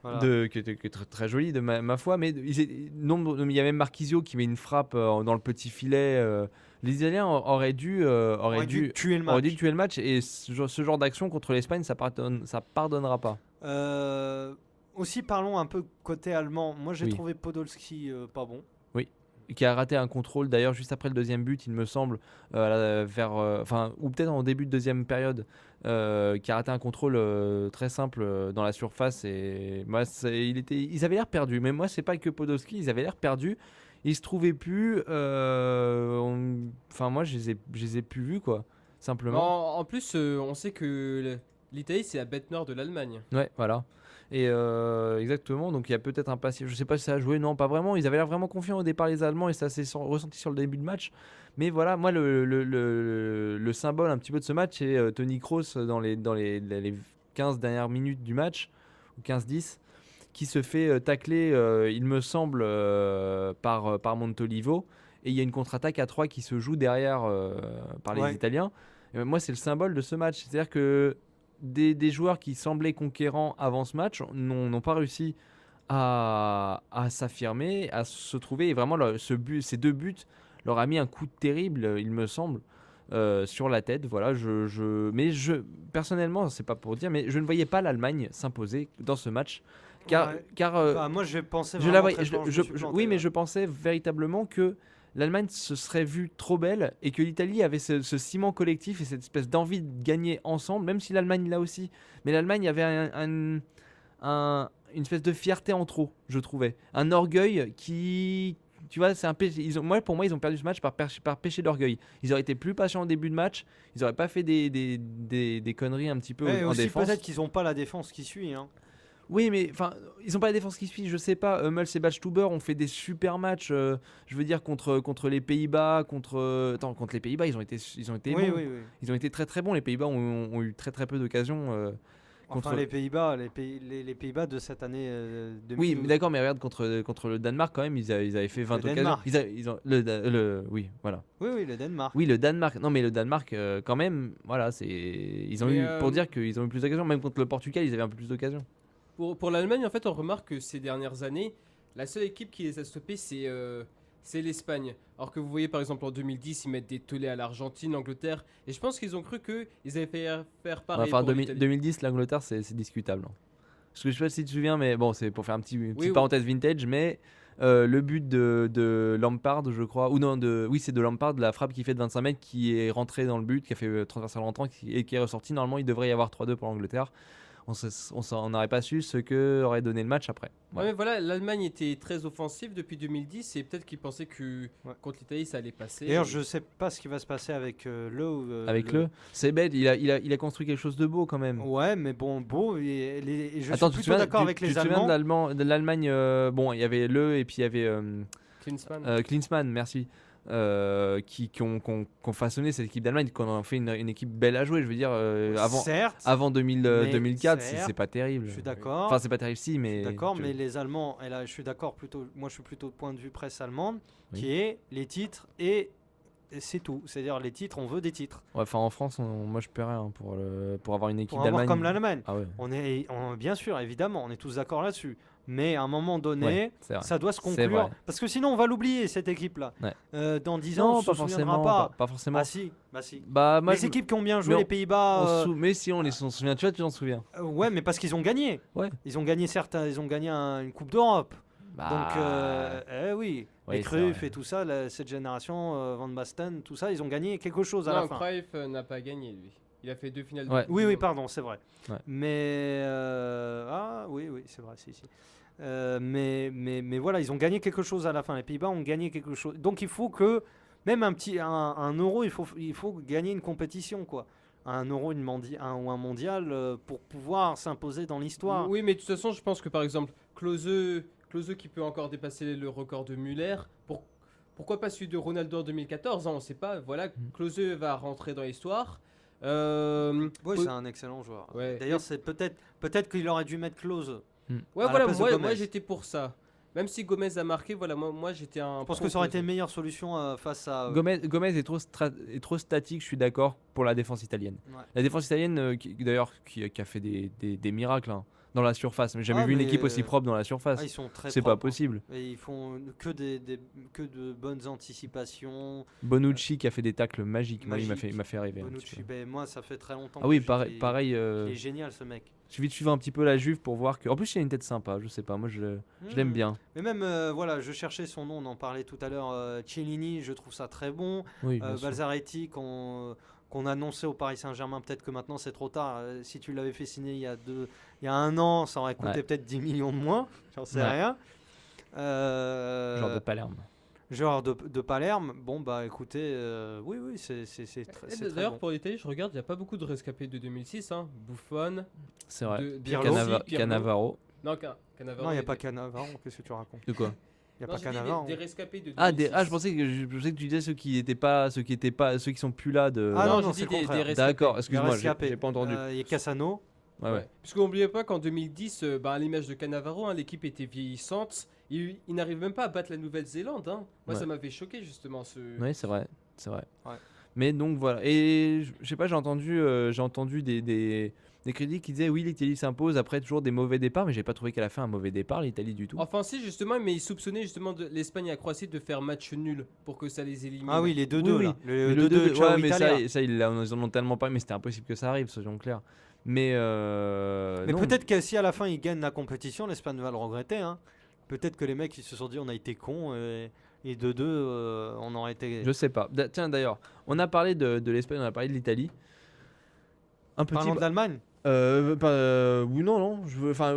Voilà. Qui est très, très joli de ma foi, mais il y a même Marquisio qui met une frappe dans le petit filet. Les Italiens auraient dû tuer le aurait match. dû tuer le match, et ce genre d'action contre l'Espagne, ça pardonnera pas. Aussi, parlons un peu côté allemand. Moi, j'ai Oui. trouvé Podolski pas bon. Qui a raté un contrôle d'ailleurs juste après le deuxième but, il me semble, ou peut-être en début de deuxième période, qui a raté un contrôle très simple dans la surface. Et moi, ils avaient l'air perdus, mais moi c'est pas que Podolski, ils avaient l'air perdus, ils se trouvaient plus. Moi je les ai plus vus quoi, simplement. En plus, on sait que l'Italie c'est la bête noire de l'Allemagne. Ouais, voilà. Et exactement, donc il y a peut-être un passif. Je sais pas si ça a joué, non, pas vraiment. Ils avaient l'air vraiment confiants au départ, les Allemands, et ça s'est ressenti sur le début de match. Mais voilà, moi, le symbole un petit peu de ce match, c'est Toni Kroos dans les 15 dernières minutes du match, ou 15-10, qui se fait tacler, il me semble, par Montolivo. Et il y a une contre-attaque à 3 qui se joue derrière par les Ouais. Italiens. Et moi, c'est le symbole de ce match. C'est-à-dire que des joueurs qui semblaient conquérants avant ce match n'ont pas réussi à s'affirmer, à se trouver. Et vraiment, ces 2 buts leur a mis un coup terrible, il me semble, sur la tête. Voilà, mais personnellement, c'est pas pour dire, mais je ne voyais pas l'Allemagne s'imposer dans ce match. Car Moi, je pensais je la vraiment voyais, très fort, je me suis planté, oui, mais là. je pensais véritablement que l'Allemagne se serait vue trop belle et que l'Italie avait ce ciment collectif et cette espèce d'envie de gagner ensemble, même si l'Allemagne l'a aussi. Mais l'Allemagne avait une espèce de fierté en trop, je trouvais. Un orgueil qui... Tu vois, c'est un péché. Pour moi, ils ont perdu ce match par péché d'orgueil. Ils auraient été plus patients au début de match. Ils n'auraient pas fait des conneries un petit peu Et en aussi, défense. peut-être qu'ils n'ont pas la défense qui suit. Hein. Oui, mais ils ont pas la défense qui suit, je sais pas. Hummels et Badstuber ont fait des super matchs, je veux dire, contre les Pays-Bas, contre les Pays-Bas, ils ont été Oui, bons. oui. Ils ont été très très bons. Les Pays-Bas ont eu très très peu d'occasions. Enfin, les Pays-Bas, les Pays-Bas de cette année 2012. Oui, mais d'accord, mais regarde, contre le Danemark, quand même, ils avaient fait 20 occasions. Danemark. Oui, voilà. Oui, le Danemark. Oui, le Danemark. Non, mais le Danemark, quand même, voilà, ils ont Mais, eu, pour dire qu'ils ont eu plus d'occasions, même contre le Portugal, ils avaient un peu plus d'occasions. Pour l'Allemagne, en fait, on remarque que ces dernières années, la seule équipe qui les a stoppés, c'est l'Espagne. Alors que vous voyez, par exemple, en 2010, ils mettent des tollés à l'Argentine, l'Angleterre. Et je pense qu'ils ont cru qu'ils allaient faire pareil. Enfin, pour l'Italie. 2010, l'Angleterre, c'est discutable. Parce que je sais pas si tu te souviens, mais bon, c'est pour faire une petite Oui. parenthèse vintage, mais le but de Lampard, je crois, ou non, oui, c'est de Lampard, la frappe qui fait de 25 mètres, qui est rentrée dans le but, qui a fait transversal rentrant, et qui est ressorti. Normalement, il devrait y avoir 3-2 pour l'Angleterre. On n'aurait pas su ce que aurait donné le match après. Ouais, mais voilà, l'Allemagne était très offensive depuis 2010 et peut-être qu'ils pensaient que contre l'Italie ça allait passer. D'ailleurs, je sais pas ce qui va se passer avec Avec le. C'est bête, il a construit quelque chose de beau quand même. Ouais, mais beau. Et je Attends, suis plutôt d'accord avec les tu te souviens Allemands. de l'Allemagne bon, il y avait et puis il y avait Klinsmann. Klinsmann, merci. qui ont façonné cette équipe d'Allemagne, qu'on en fait une équipe belle à jouer. Je veux dire, Certes, avant mais 2004, certes, c'est pas terrible. je suis d'accord. Enfin, c'est pas terrible, si, mais. D'accord, mais les Allemands, et là je suis d'accord plutôt, moi je suis plutôt de point de vue presse allemande, Oui. qui est les titres et c'est tout. C'est-à-dire les titres, on veut des titres. Ouais, enfin, en France, moi je paierais pour avoir une équipe Pour avoir d'Allemagne. comme l'Allemagne. Ah ouais. Bien sûr, évidemment, on est tous d'accord là-dessus. Mais à un moment donné, Ouais, c'est vrai. ça doit se C'est conclure. vrai. Parce que sinon, on va l'oublier, cette équipe-là. Ouais. Dans 10 ans, on ne se souviendra pas. Pas forcément. Ah si, bah si. Bah, moi, Les équipes qui ont bien joué mais les Pays-Bas, mais si on s'en souvient, tu t'en souviens. ouais, mais parce qu'ils ont gagné. Ouais. Ils ont gagné une Coupe d'Europe. Bah, Donc, oui, oui, les c'est Cruyff vrai. et tout ça, cette génération, Van Basten, tout ça, ils ont gagné quelque chose à Non, la fin. Cruyff n'a pas gagné, lui. Il a fait 2 finales. Ouais. de Coupe Oui, du oui, Monde. pardon, c'est vrai. Ouais. Mais oui, c'est vrai, si. Mais voilà, ils ont gagné quelque chose à la fin. Les Pays-Bas ont gagné quelque chose. Donc il faut que même un euro, il faut gagner une compétition, quoi. Un euro, ou un mondial pour pouvoir s'imposer dans l'histoire. Oui, mais de toute façon, je pense que par exemple, Klose qui peut encore dépasser le record de Müller, pourquoi pas celui de Ronaldo en 2014 hein, on ne sait pas. Voilà, Klose va rentrer dans l'histoire. Oui, Po- c'est un excellent joueur. Ouais. D'ailleurs, c'est peut-être qu'il aurait dû mettre Klose. Ouais, à la voilà, place de moi Gomez. j'étais pour ça. Même si Gomez a marqué, voilà, moi j'étais un. Je pense que ça aurait été une meilleure solution face à. Gomez est trop statique, je suis d'accord, pour la défense italienne. Ouais. La défense italienne, qui a fait des miracles hein, dans la surface. Mais j'ai jamais vu une mais, équipe aussi propre dans la surface. Ils sont très C'est pas propres. possible. Et ils font que de bonnes anticipations. Bonucci qui a fait des tacles magiques. Moi, il Magique. m'a fait rêver. un petit Bonucci, peu. ben, moi, ça fait très longtemps. Ah oui, que pareil. Il est génial, ce mec. Il suffit de suivre un petit peu la Juve pour voir que. En plus, il a une tête sympa. Je sais pas. Moi, je l'aime bien. Mais même, voilà, je cherchais son nom, on en parlait tout à l'heure. Cellini, je trouve ça très bon. Oui. bien sûr. Balzaretti, qu'on a annoncé au Paris Saint-Germain, peut-être que maintenant c'est trop tard. Si tu l'avais fait signer il y a un an, ça aurait coûté Ouais. peut-être 10 millions de moins. J'en sais Ouais. rien. Genre de Palerme. Joueur de Palerme, bon bah écoutez, oui, c'est très très D'ailleurs, bon. pour l'Italie, je regarde, il n'y a pas beaucoup de rescapés de 2006. Hein. Buffon. C'est vrai. Pirlo. Pirlo. Cannavaro. Non, Cannavaro. Non, il n'y a pas Cannavaro, qu'est-ce que tu racontes? De quoi? Il n'y a Non, pas j'ai dit Cannavaro. des rescapés de 2006. Je pensais que tu disais ceux qui sont plus là de. Ah non, j'ai c'est dit le contraire. rescapés. D'accord, Il excuse-moi, reste Capé. j'ai pas entendu. Il y a Cassano. Ouais. Parce que n'oubliez pas qu'en 2010, à l'image de Cannavaro, hein, l'équipe était vieillissante. Il n'arrive même pas à battre la Nouvelle-Zélande. Hein. Moi, Ouais. ça m'avait choqué justement. Oui, c'est vrai. Ouais. Mais donc voilà. Et je sais pas, j'ai entendu des critiques qui disaient oui, l'Italie s'impose après toujours des mauvais départs, mais j'ai pas trouvé qu'elle a fait un mauvais départ, l'Italie du tout. Enfin, si, justement, mais ils soupçonnaient justement l'Espagne et la Croatie de faire match nul pour que ça les élimine. Ah oui, les 2-2 Oui, là. Mais Le 2-2, ouais, ciao mais Italia. ça ils en ont tellement pas, mais c'était impossible que ça arrive, soyons clairs. Mais non. peut-être que si à la fin ils gagnent la compétition, l'Espagne va le regretter. Hein. Peut-être que les mecs ils se sont dit on a été cons et 2-2 on aurait été. Je sais pas. Tiens, d'ailleurs, on a parlé de l'Espagne, on a parlé de l'Italie. Un petit. Parlons de l'Allemagne. Ou non,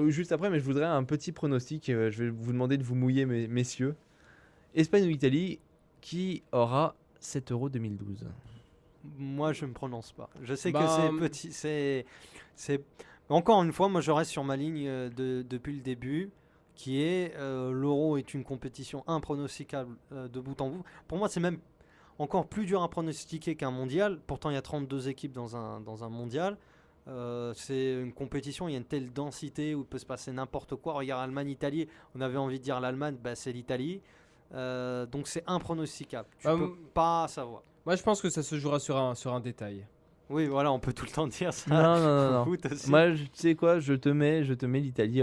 juste après, mais je voudrais un petit pronostic. Je vais vous demander de vous mouiller, messieurs. Espagne ou Italie, qui aura cet Euro 2012? Moi je me prononce pas. Je sais que Bah, c'est petit. C'est encore une fois, moi je reste sur ma ligne depuis le début, qui est l'Euro est une compétition impronosticable de bout en bout. Pour moi, c'est même encore plus dur à pronostiquer qu'un mondial. Pourtant, il y a 32 équipes dans un mondial. C'est une compétition, il y a une telle densité où il peut se passer n'importe quoi. Regarde Allemagne-Italie, on avait envie de dire l'Allemagne, bah, c'est l'Italie. Donc c'est impronosticable. Tu peux pas savoir. Moi, je pense que ça se jouera sur un détail. Oui, voilà, on peut tout le temps dire ça. Non. Foot aussi. Moi, tu sais quoi, je te mets l'Italie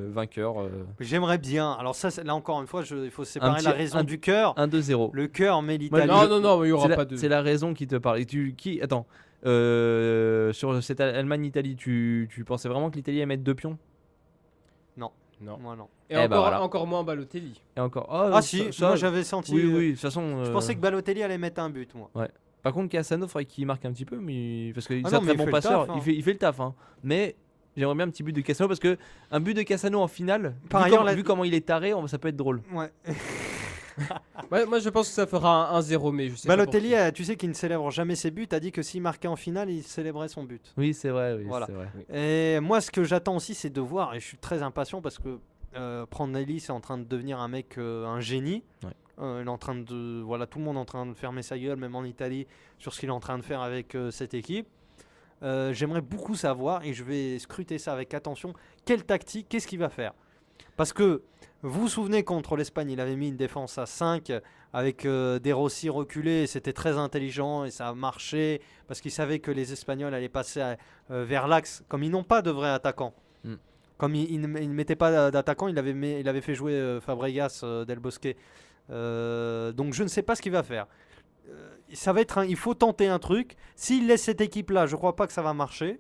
vainqueur. J'aimerais bien. Alors ça, là encore une fois, il faut séparer petit- la raison un- du cœur. 1-2-0. Le cœur met l'Italie. Non, mais il y aura pas de. C'est la raison qui te parle. Et attends, sur cette Allemagne-Italie, tu pensais vraiment que l'Italie allait mettre 2 pions? Non. Moi, non. Et Eh bah, encore, voilà. encore moins Balotelli. Et encore. Ah si, moi j'avais senti. Oui, de toute façon. Je pensais que Balotelli allait mettre un but, moi. Par contre, Cassano, il faudrait qu'il marque un petit peu, mais parce qu'il Ah est un non, mais très il bon fait le passeur. taf, hein. Il fait le taf, hein. Mais j'aimerais bien un petit but de Cassano parce que un but de Cassano en finale, Par ailleurs, vu comment il est taré, ça peut être drôle. Ouais. Moi, je pense que ça fera un 1-0, mais je sais pas. Balotelli, tu sais qu'il ne célèbre jamais ses buts, a dit que s'il marquait en finale, il célébrait son but. Oui, c'est vrai. Oui, Voilà. c'est vrai. Et moi, ce que j'attends aussi, c'est de voir, et je suis très impatient parce que Prandelli, c'est en train de devenir un mec, un génie. Ouais. Il est en train de, voilà, tout le monde est en train de fermer sa gueule, même en Italie, sur ce qu'il est en train de faire avec cette équipe. J'aimerais beaucoup savoir, et je vais scruter ça avec attention, quelle tactique, qu'est-ce qu'il va faire. Parce que vous vous souvenez, contre l'Espagne, il avait mis une défense à 5 avec des Rossi reculés, et c'était très intelligent et ça a marché parce qu'il savait que les Espagnols allaient passer vers l'axe, comme ils n'ont pas de vrais attaquants. Mm. Comme ils ne mettaient pas d'attaquant, il avait fait jouer Fabregas, Del Bosque. Donc je ne sais pas ce qu'il va faire. Ça va être il faut tenter un truc. S'il laisse cette équipe-là, je ne crois pas que ça va marcher.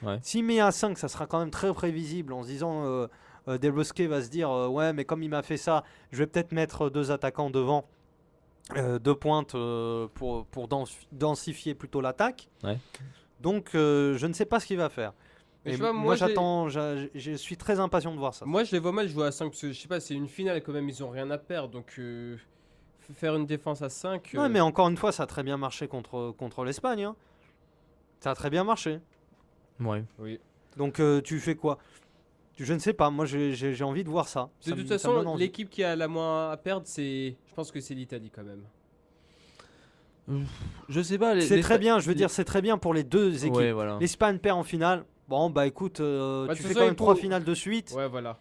Ouais. S'il met à 5, ça sera quand même très prévisible en se disant Del Bosque va se dire ouais, mais comme il m'a fait ça, je vais peut-être mettre 2 attaquants devant, 2 pointes pour densifier plutôt l'attaque. Ouais. Donc je ne sais pas ce qu'il va faire. Mais Et tu vois, moi moi, j'attends, je suis très impatient de voir ça. Moi, je les vois mal jouer à 5 parce que je sais pas, c'est une finale quand même, ils ont rien à perdre. Donc, faire une défense à 5. Ouais, mais encore une fois, ça a très bien marché contre l'Espagne. Hein. Ça a très bien marché. Ouais. Oui. Donc tu fais quoi? Je ne sais pas, moi j'ai envie de voir ça. De toute façon, l'équipe qui a la moins à perdre, je pense que c'est l'Italie quand même. Je sais pas. C'est très bien, je veux dire, c'est très bien pour les deux équipes. Ouais, voilà. L'Espagne perd en finale. Bon, bah écoute, de tu toute fais façon, quand même il faut- 3 finales de suite. Ouais, voilà.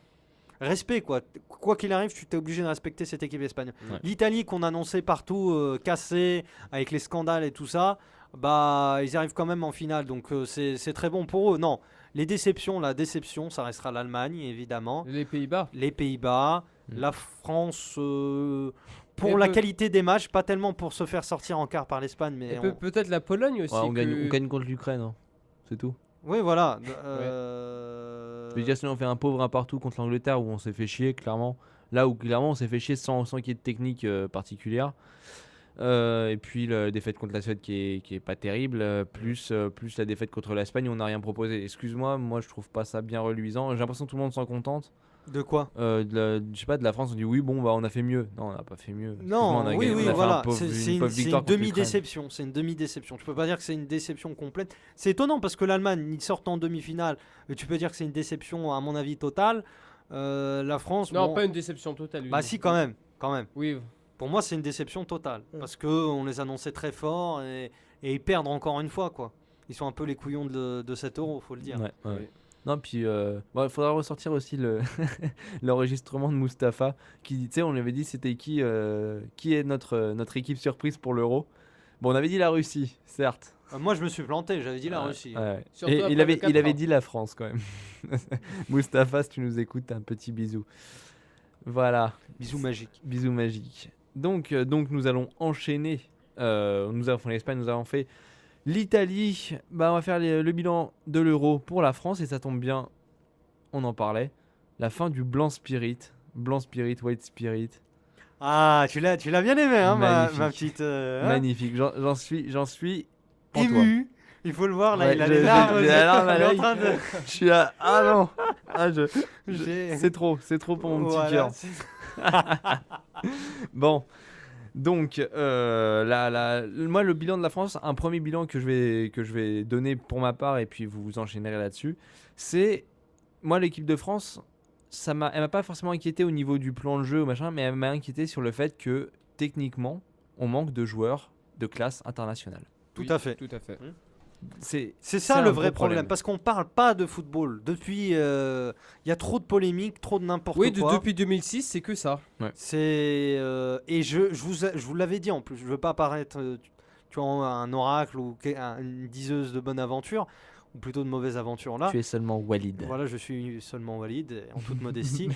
Respect, quoi. Quoi qu'il arrive, tu t'es obligé de respecter cette équipe espagnole. Ouais. L'Italie qu'on annonçait partout, cassée, avec les scandales et tout ça, bah ils arrivent quand même en finale. Donc c'est très bon pour eux. Non, la déception, ça restera l'Allemagne, évidemment. Les Pays-Bas. Les Pays-Bas, Mm. la France, pour Et la peu- qualité des matchs, pas tellement pour se faire sortir en quart par l'Espagne, mais Et peut-être la Pologne aussi. Ouais, on que- gagne contre l'Ukraine, hein. C'est tout. oui, voilà. Je veux dire, sinon on fait un pauvre un partout contre l'Angleterre où on s'est fait chier, clairement. Là où clairement on s'est fait chier sans qu'il y ait de technique particulière. Et puis la défaite contre la Suède qui est pas terrible, plus la défaite contre l'Espagne où on n'a rien proposé. Excuse-moi, moi je trouve pas ça bien reluisant. J'ai l'impression que tout le monde s'en contente. De quoi? Je sais pas, de la France, on dit oui, bon, bah on a fait mieux. Non, on n'a pas fait mieux. Excuse-moi, Non, on a oui, gagné- on a fait un voilà. pauvre- C'est une pauvre victoire contre l'Ukraine. demi-déception. C'est une demi-déception. Tu peux pas dire que c'est une déception complète. C'est étonnant parce que l'Allemagne, ils sortent en demi-finale. Et tu peux dire que c'est une déception, à mon avis, totale. La France, Non, bon, pas une déception totale. bah si, quand même. Quand même. Oui. Pour moi, c'est une déception totale. Parce qu'on les annonçait très fort et ils perdent encore une fois, quoi. Ils sont un peu les couillons de 7 euros, faut le dire. Ouais, ouais. Oui. Non, puis il faudra ressortir aussi l'enregistrement de Mustapha qui, tu sais, on lui avait dit c'était qui est notre équipe surprise pour l'Euro. Bon, on avait dit la Russie, certes. Moi, je me suis planté. J'avais dit la Ouais, Russie. ouais. Surtout Et après il le avait 4-1. dit la France quand même. Mustapha, si tu nous écoutes, un petit bisou. Voilà, Bisous magiques. bisou magique. Donc nous allons enchaîner. Nous avons fait l'Espagne, nous avons fait l'Italie. Bah, on va faire le bilan de l'Euro pour la France et ça tombe bien. On en parlait. La fin du blanc spirit, white spirit. Ah, tu l'as bien aimé, hein, ma Magnifique. petite. Hein, Magnifique. J'en suis pantois. ému. Il faut le voir, là, Ouais, il a j'ai- les larmes. j'ai la larme à il est en l'œil. train de. Je suis là. Ah non. Ah, J'ai- c'est trop pour mon petit Voilà, cœur. c'est- Bon, donc moi le bilan de la France, un premier bilan que je vais donner pour ma part et puis vous vous enchaînerez là-dessus, c'est moi l'équipe de France, elle m'a pas forcément inquiété au niveau du plan de jeu ou machin, mais elle m'a inquiété sur le fait que techniquement on manque de joueurs de classe internationale. Tout Oui, à fait. Tout à fait. C'est C'est ça un le gros vrai problème, problème. parce qu'on parle pas de football. Depuis, il y a trop de polémiques, trop de n'importe Oui, quoi. depuis 2006, c'est que ça. C'est et je vous l'avais dit en plus. Je veux pas paraître, tu vois, un oracle ou une diseuse de bonne aventure, ou plutôt de mauvaise aventure là. Tu es seulement Walid. Voilà, je suis seulement valide, en toute modestie.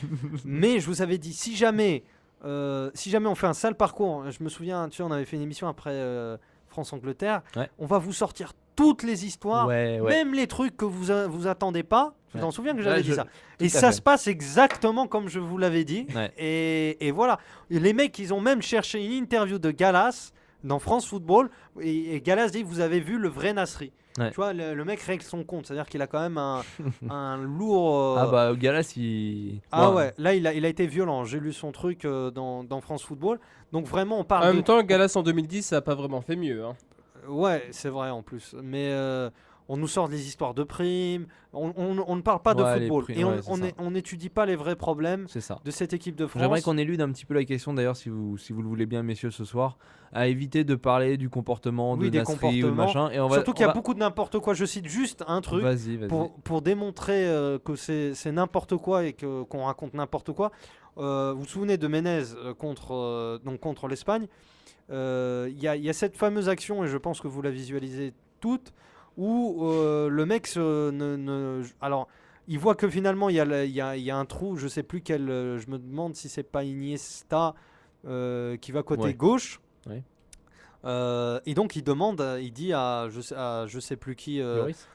Mais je vous avais dit, si jamais on fait un sale parcours, je me souviens, tu sais, on avait fait une émission après France-Angleterre, Ouais. on va vous sortir toutes les histoires, Ouais. même les trucs que vous attendez pas. Tu Ouais. t'en souviens que Ouais, j'avais dit ça. Et à ça fait. se passe exactement comme je vous l'avais dit. Ouais. Et voilà. Et les mecs, ils ont même cherché une interview de Galas dans France Football. Et Galas dit, vous avez vu le vrai Nasri. Ouais. Tu vois, le mec règle son compte. C'est-à-dire qu'il a quand même un lourd... Ah bah Galas il. Ah Ouais. ouais, là il a été violent. J'ai lu son truc dans France Football. Donc vraiment, on parle En de... même temps, Galas en 2010, ça a pas vraiment fait mieux. Hein. Ouais, c'est vrai en plus. Mais on nous sort des histoires de primes, on ne parle pas de Ouais, les football primes, et ouais, c'est ça. on n'étudie pas les vrais problèmes C'est ça. de cette équipe de France. J'aimerais qu'on élude un petit peu la question d'ailleurs, si vous le voulez bien, messieurs, ce soir, à éviter de parler du comportement Oui, de des Nasri ou de comportements. machin. Et Surtout qu'il y a beaucoup de n'importe quoi. Je cite juste un truc Vas-y. pour démontrer que c'est n'importe quoi et qu'on raconte n'importe quoi. Vous vous souvenez de Menez contre l'Espagne. Il y a cette fameuse action, et je pense que vous la visualisez toute, où le mec alors il voit que finalement il y a un trou, je sais plus quel, je me demande si c'est pas Iniesta qui va côté Ouais. gauche. Ouais. Et donc il dit à je sais plus qui Lloris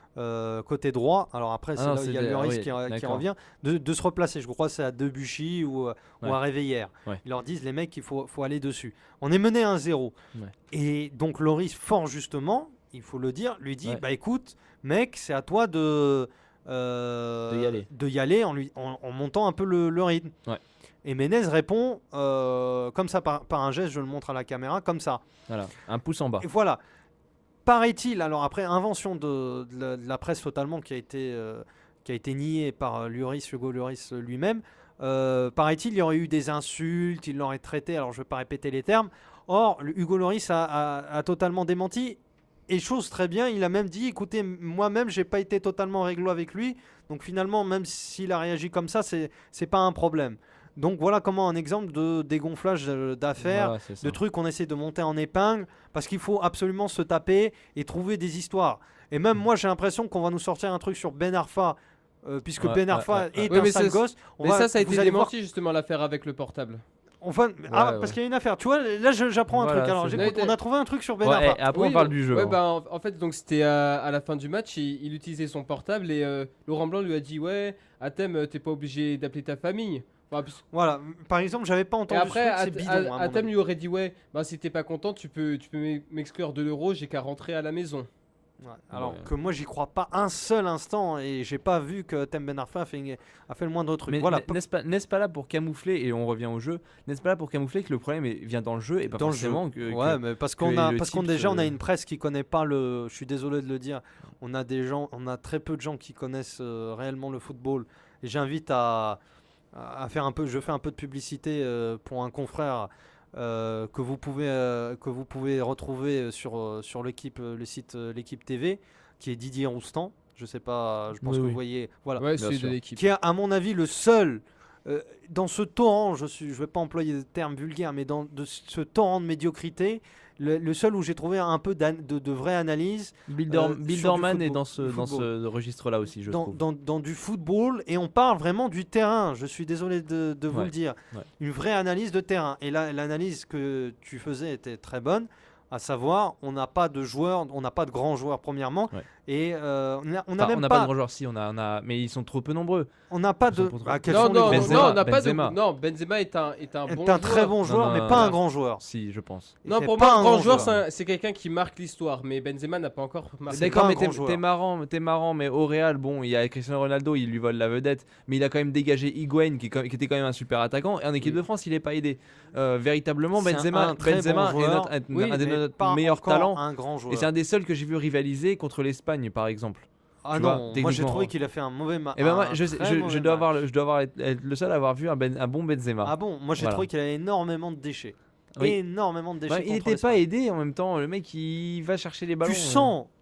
côté droit. Alors après Ah c'est non, là où il y a c'était- Lloris oui, qui d'accord. revient de se replacer. Je crois que c'est à Debuchy ou Ouais. à Réveillère. Ouais. Ils leur disent les mecs il faut aller dessus. On est mené 1-0. Ouais. Et donc Lloris fort justement, il faut le dire, lui dit Ouais. bah écoute mec c'est à toi de y aller. en montant un peu le rythme. Ouais. Et Menez répond comme ça par un geste, je le montre à la caméra comme ça. Voilà, un pouce en bas. Et voilà. Paraît-il, alors après invention de la presse totalement qui a été niée par Hugo Lloris lui-même, paraît-il, il y aurait eu des insultes, il l'aurait traité, alors je ne vais pas répéter les termes. Or, Hugo Lloris a totalement démenti. Et chose très bien, il a même dit, écoutez, moi-même, j'ai pas été totalement réglo avec lui. Donc finalement, même s'il a réagi comme ça, c'est pas un problème. Donc voilà comment un exemple de dégonflage d'affaires, Voilà, c'est ça. de trucs qu'on essaie de monter en épingle, parce qu'il faut absolument se taper et trouver des histoires. Et même moi, j'ai l'impression qu'on va nous sortir un truc sur Ben Arfa, puisque Ouais, Ben ouais, Arfa ouais, est ouais. un Mais sale c'est- gosse. Mais ça a vous été allez voir- démenti justement l'affaire avec le portable. parce Ouais. qu'il y a une affaire. Tu vois, là, j'apprends un Voilà, truc. Alors, c'est j'écoute, vrai. on a trouvé un truc sur Ben Ouais, Arfa. et après Oui, on parle du jeu. Ouais, hein. bah, en fait, donc c'était à la fin du match, il utilisait son portable et Laurent Blanc lui a dit ouais, Athème, t'es pas obligé d'appeler ta famille. Enfin, Voilà. Par exemple, j'avais pas et entendu après, ce truc, c'est bidon. à mon Athème avis. lui aurait dit ouais, bah si t'es pas content, tu peux m'exclure de l'euro, j'ai qu'à rentrer à la maison. Ouais, alors Ouais. que moi, j'y crois pas un seul instant et j'ai pas vu que Tem Ben Arfa a fait le moindre truc. Mais Voilà. n'est-ce pas là pour camoufler, et on revient au jeu, n'est-ce pas là pour camoufler que le problème vient dans le jeu et pas Dans le jeu. forcément que. Ouais, mais parce qu'on le type déjà on a se- une presse qui connaît pas le. Je suis désolé de le dire. On a très peu de gens qui connaissent réellement le football. Et j'invite à faire un peu. Je fais un peu de publicité pour un confrère que vous pouvez retrouver sur l'équipe, le site l'équipe TV, qui est Didier Roustan. Je sais pas. Je pense Oui, que oui. vous voyez. Voilà. Ouais, bien celui sûr. de l'équipe. Qui est à mon avis le seul dans ce torrent, je vais pas employer des termes vulgaires, mais de ce torrent de médiocrité, le seul où j'ai trouvé un peu de vraie analyse Bilderman est football- dans du dans football. ce registre-là aussi, je trouve. dans du football, et on parle vraiment du terrain. Je suis désolé de vous Ouais, le dire. ouais. Une vraie analyse de terrain. Et là, l'analyse que tu faisais était très bonne. À savoir, on n'a pas de joueurs, on n'a pas de grands joueurs premièrement, Ouais. et on n'a Enfin, même on n'a pas, pas de grands joueurs, si, on a, mais ils sont trop peu nombreux. on n'a pas Ils sont de. pas trop- Bah, quels Non, sont les non, grands Benzema, joueurs non, on n'a pas de. Benzema. Non, Benzema est un bon C'est un très joueur. bon joueur, Non, mais non, pas un non. grand joueur. Si, je pense. Non, C'est pour pas moi, un un grand grand joueur, joueur. c'est quelqu'un qui marque l'histoire, mais Benzema n'a pas encore marqué. C'est D'accord, pas un mais grand joueur. t'es marrant, mais au Real, bon, il y a Cristiano Ronaldo, il lui vole la vedette, mais il a quand même dégagé Higuaín, qui était quand même un super attaquant, et en équipe de France, il n'est pas aidé. Véritablement, C'est Benzema, un très bon Benzema est joueur. un Oui, des mais notre pas meilleurs encore talents, un grand joueur. et c'est un des seuls que j'ai vu rivaliser contre l'Espagne, par exemple. Ah tu non, vois, moi j'ai techniquement. trouvé qu'il a fait un mauvais match. Et ben moi, je dois avoir être le seul à avoir vu un bon Benzema. Ah bon, moi j'ai Voilà. trouvé qu'il avait énormément de déchets. Oui. Énormément de déchets. Ouais, il contre n'était pas l'Espagne. aidé en même temps, le mec il va chercher les ballons.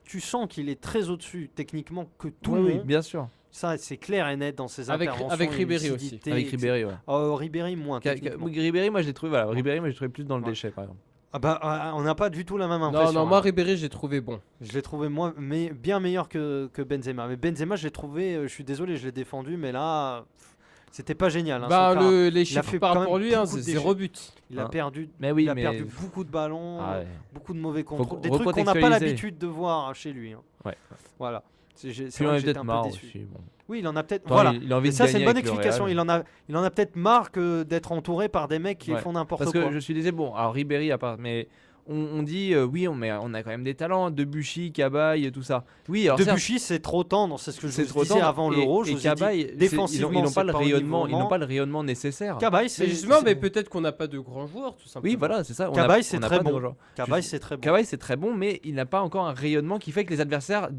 Tu sens qu'il est très au-dessus techniquement que tout Oui, le oui, monde. bien sûr. Ça, c'est clair et net dans ses Avec interventions. Ribéry une aussi. lucidité, Avec etc. Ribéry, ouais. Oh, Ribéry moins. techniquement. Ribéry, moi je l'ai trouvé, voilà. Ribéry, moi je l'ai trouvé plus dans le Ouais. déchet, par exemple. Ah bah, on n'a pas du tout la même Non, impression. non, moi hein. Ribéry, j'ai trouvé bon. Je l'ai trouvé bien meilleur que Benzema. Mais Benzema, je l'ai trouvé, je suis désolé, je l'ai défendu, mais là, c'était pas génial. Hein, Bah, son cas. les a chiffres fait parlent quand pour même lui, hein, beaucoup de c'est 0 but. Il a Hein. perdu. Mais oui, il a mais perdu beaucoup de ballons, Ah ouais. beaucoup de mauvais contrôles, Faut des trucs qu'on n'a pas recontextualiser. l'habitude de voir chez lui. hein. Ouais. Voilà. C'est Puis vrai on que est j'étais peut-être un peu marre déçu. aussi. Bon. Oui, il en a peut-être. Enfin, Voilà. il a envie Et de ça, c'est une gagner bonne avec le explication. Real. Il en a peut-être marre d'être entouré par des mecs qui Ouais. font n'importe Parce quoi. que je suis désolé, bon, alors Ribéry, à part, mais on dit oui, mais on a quand même des talents, Debuchy, Cabaye, tout ça. Oui, alors certes, Debuchy, c'est trop tendre, c'est ce que je c'est vous trop disais tendre, avant l'Euro. Je et vous ai dit, Cabaye, défensivement, ils n'ont c'est pas le pas au rayonnement, niveau ils n'ont pas le rayonnement nécessaire. Cabaye, Mais c'est justement, c'est- mais peut-être qu'on n'a pas de grands joueurs, tout simplement. Oui, voilà, c'est ça. Cabaye, on c'est n'a très pas de bon. joueurs. Cabaye, c'est très bon. Cabaye, c'est très bon, mais il n'a pas encore un rayonnement qui fait que les adversaires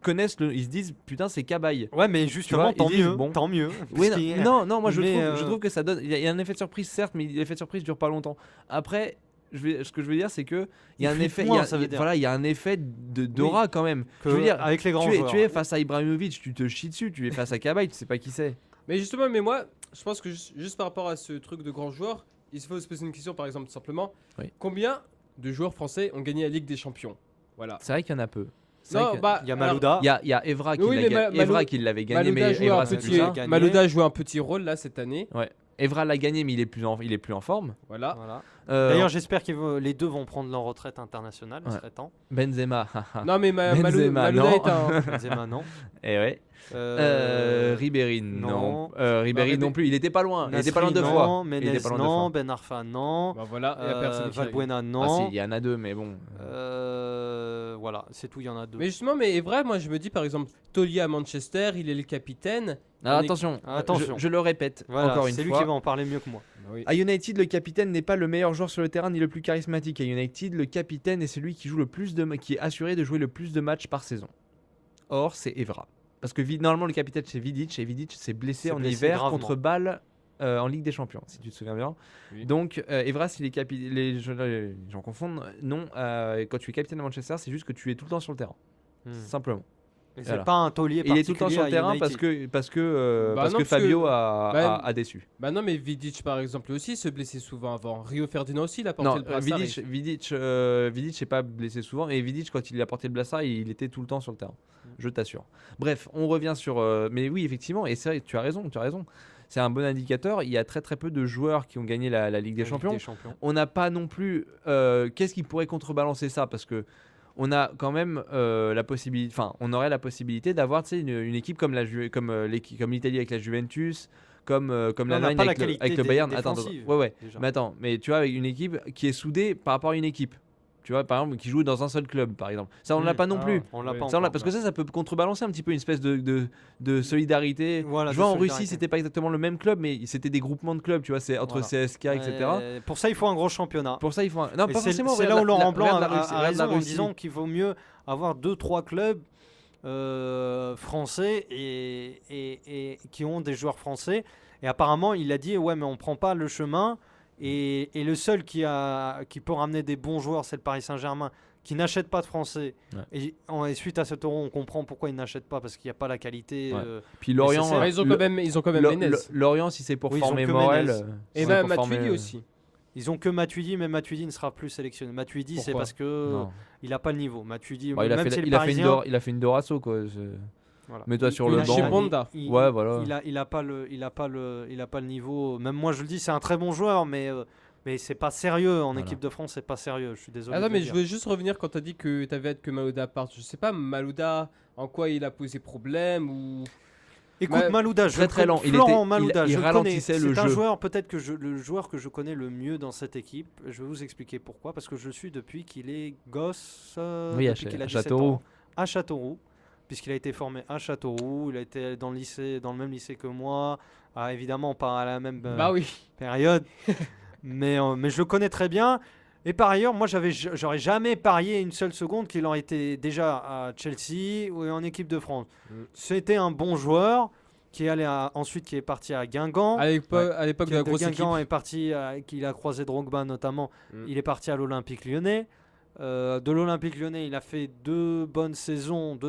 connaissent ils se disent putain, c'est Cabaye. Ouais, mais justement, vois, tant ils disent, mieux. bon. Tant mieux. Oui, Parce qu'il- non, moi je mais, trouve que ça donne. Il y a un effet de surprise, certes, mais l'effet de surprise dure pas longtemps. Après, ce que je veux dire, c'est que il y a Il un flippe effet. moins, ça veut dire. Voilà, il y a un effet d'aura quand même. que Je veux dire, avec les grands joueurs. tu es face à Ibrahimovic, tu te chies dessus. Tu es face à Cabaye, tu sais pas qui c'est. Mais justement, mais moi, je pense que juste par rapport à ce truc de grands joueurs, il faut se poser une question, par exemple, tout simplement. Oui. Combien de joueurs français ont gagné la Ligue des Champions? Voilà. C'est vrai qu'il y en a peu. C'est Non, vrai que- bah, Il y a alors, Malouda. il y a Evra qui Oui, l'a mais gagné. Evra qui l'avait gagné, Malouda mais a joué Evra un c'est petit- plus ça. gagné. Malouda a joué un petit rôle là cette année. Ouais. Evra l'a gagné, mais il est plus en forme. Voilà. Voilà. Euh, D'ailleurs, j'espère que les deux vont prendre leur retraite internationale. Il Ouais. serait temps. Benzema. Non, mais Benzema, Malouda non. est un. Benzema, non. Eh ouais. Ribéry, non. non. Ribéry non plus. Il était pas loin. Il était pas loin deux non. fois. Menez, Il était pas loin deux non. fois. Ben Arfa, non. Bah voilà, il y a personne qui arrive. Valbuena, Ah si, non. il y en a deux, mais bon. Voilà, c'est tout, il y en a deux. Mais justement, mais est vrai, moi je me dis par exemple, Tolier à Manchester, il est le capitaine. Alors On est- attention, Attention. Je le répète Voilà, encore une c'est lui fois. qui va en parler mieux que moi. Bah oui. À United, le capitaine n'est pas le meilleur joueur sur le terrain ni le plus charismatique. À United, le capitaine est celui qui joue le plus qui est assuré de jouer le plus de matchs par saison. Or, c'est Evra. Parce que normalement, le capitaine c'est Vidic et Vidic s'est blessé C'est en blessé hiver gravement. contre Bâle en Ligue des Champions, si tu te souviens bien. Oui. Donc, Evra, si les gens confondent, non, quand tu es capitaine de Manchester, c'est juste que tu es tout le temps sur le terrain, simplement. Et c'est Voilà. pas un taulier Il est tout le temps sur le particulier à terrain United. parce que Bah non, parce Fabio que- a, bah, a déçu. Bah non, mais Vidic par exemple aussi se blessait souvent avant. Rio Ferdinand aussi, il a porté Non, le brassard. Vidic n'est pas blessé souvent. Et Vidic, quand il a porté le brassard, il était tout le temps sur le terrain. Je t'assure. Bref, on revient sur. Mais oui, effectivement, et c'est vrai, tu as raison. C'est un bon indicateur. Il y a très très peu de joueurs qui ont gagné la Ligue des Champions. On n'a pas non plus. Qu'est-ce qui pourrait contrebalancer ça? Parce que on a quand même la possibilité. Enfin, on aurait la possibilité d'avoir une équipe comme l'Italie avec la Juventus. Comme l'Allemagne pas la avec le qualité Bayern. défensive, Ouais. déjà. Mais attends, mais tu vois, avec une équipe qui est soudée par rapport à une équipe. Tu vois, par exemple, qui joue dans un seul club, par exemple. Ça, on ne l'a pas non plus. On l'a Ouais. pas Ça, on l'a- encore. parce que ça peut contrebalancer un petit peu une espèce de solidarité. Voilà, Je de vois, en solidarité. Russie, c'était pas exactement le même club, mais c'était des groupements de clubs, tu vois, c'est entre Voilà. CSK, etc. Pour ça, il faut un gros championnat. Pour ça, il faut non, Et pas c'est forcément. c'est là où Laurent Blanc regarde a la Russie, regarde raison la en Russie. disant qu'il vaut mieux avoir 2-3 clubs français et qui ont des joueurs français. Et apparemment, il a dit ouais, mais on prend pas le chemin. Et le seul qui peut ramener des bons joueurs, c'est le Paris Saint-Germain, qui n'achète pas de Français. Ouais. Et suite à cet euro, on comprend pourquoi ils n'achètent pas, parce qu'il n'y a pas la qualité. Ouais. Puis Lorient, nécessaire. Ouais, ils ont quand même Menez. Lorient, si c'est pour Oui, ils ont former que Morel. Menez. Et si même c'est pour Matuidi former- aussi. Ils ont que Matuidi, mais Matuidi ne sera plus sélectionné. Matuidi, c'est Pourquoi parce que Non. il n'a pas le niveau. Matuidi, Bon, il a même fait, si il le a fait une Parisien, il a fait une Dorasso, quoi. voilà. Mets-toi sur il le a banc. chez Bonda. Ouais, voilà. Il a pas le niveau. Même moi, je le dis, c'est un très bon joueur, mais c'est pas sérieux en Voilà. équipe de France. C'est pas sérieux. Je suis désolé. Attends, de mais le je dire. veux juste revenir quand tu as dit que tu avais hâte que Malouda parte. Je sais pas, Malouda, en quoi il a posé problème ou. Écoute, Ouais, Malouda, je très, le très connais- lent. Il Florent était- Malouda, il je le connais. ralentissait le C'est un jeu. joueur, peut-être que le joueur que je connais le mieux dans cette équipe. Je vais vous expliquer pourquoi. Parce que je le suis depuis qu'il est gosse. Oui, depuis qu'il a 17 Châteauroux. ans, à Châteauroux. Puisqu'il a été formé à Châteauroux. Il a été dans le même lycée que moi. Ah, évidemment, pas à la même Bah oui. période. mais je le connais très bien. Et par ailleurs, moi, j'aurais jamais parié une seule seconde qu'il aurait été déjà à Chelsea ou en équipe de France. Mm. C'était un bon joueur qui ensuite qui est parti à Guingamp. À l'époque Qui de la de grosse équipe. Guingamp est parti, qu'il a croisé Drogba notamment. Mm. Il est parti à l'Olympique Lyonnais. De l'Olympique Lyonnais, il a fait deux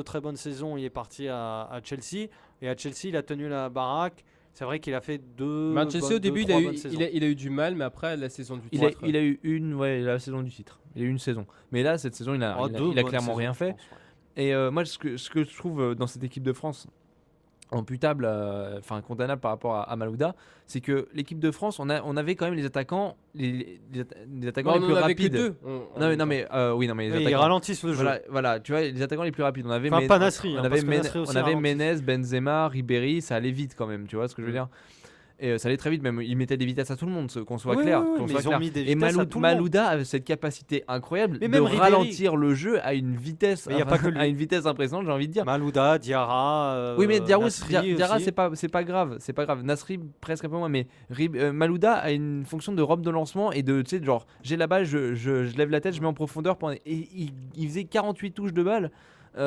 très bonnes saisons. Il est parti à Chelsea. Et à Chelsea, il a tenu la baraque. C'est vrai qu'il a fait Manchester au début, trois bonnes saisons. il a eu du mal, mais après la saison du Il a, titre. il a eu la saison du titre. Il a eu une saison. Mais là, cette saison, il a, Oh, il a- deux il a bonnes clairement saisons, rien je fait. pense, ouais. Et moi, ce que je trouve dans cette équipe de France imputable, condamnable par rapport à Malouda, c'est que l'équipe de France, on avait quand même les attaquants, les attaquants Bah, les on plus en avait que rapides. deux. Non mais les Oui, ils attaquants. ralentissent le jeu. Voilà, tu vois, les attaquants les plus rapides. On avait Enfin, pas Nasri, on hein, avait, parce que Nasri aussi on avait ralentit. Menez, Benzema, Ribéry, ça allait vite quand même, tu vois ce que je veux dire. Et ça allait très vite, même il mettait des vitesses à tout le monde, qu'on soit Oui, clair. oui, oui, qu'on mais soit ils ont clair. mis des Et vitesses à tout le monde. Malouda avait cette capacité incroyable Mais de même Ribéry. ralentir le jeu à une vitesse, Mais y a pas que lui. à une vitesse impressionnante, j'ai envie de dire. Malouda, Diarra. Oui, mais Nasri Diarra, aussi. c'est pas grave, c'est pas grave. Nasri presque un peu moins, mais Malouda a une fonction de robe de lancement et de, tu sais, genre j'ai la balle, je lève la tête, je mets en profondeur et il faisait 48 touches de balle. Mais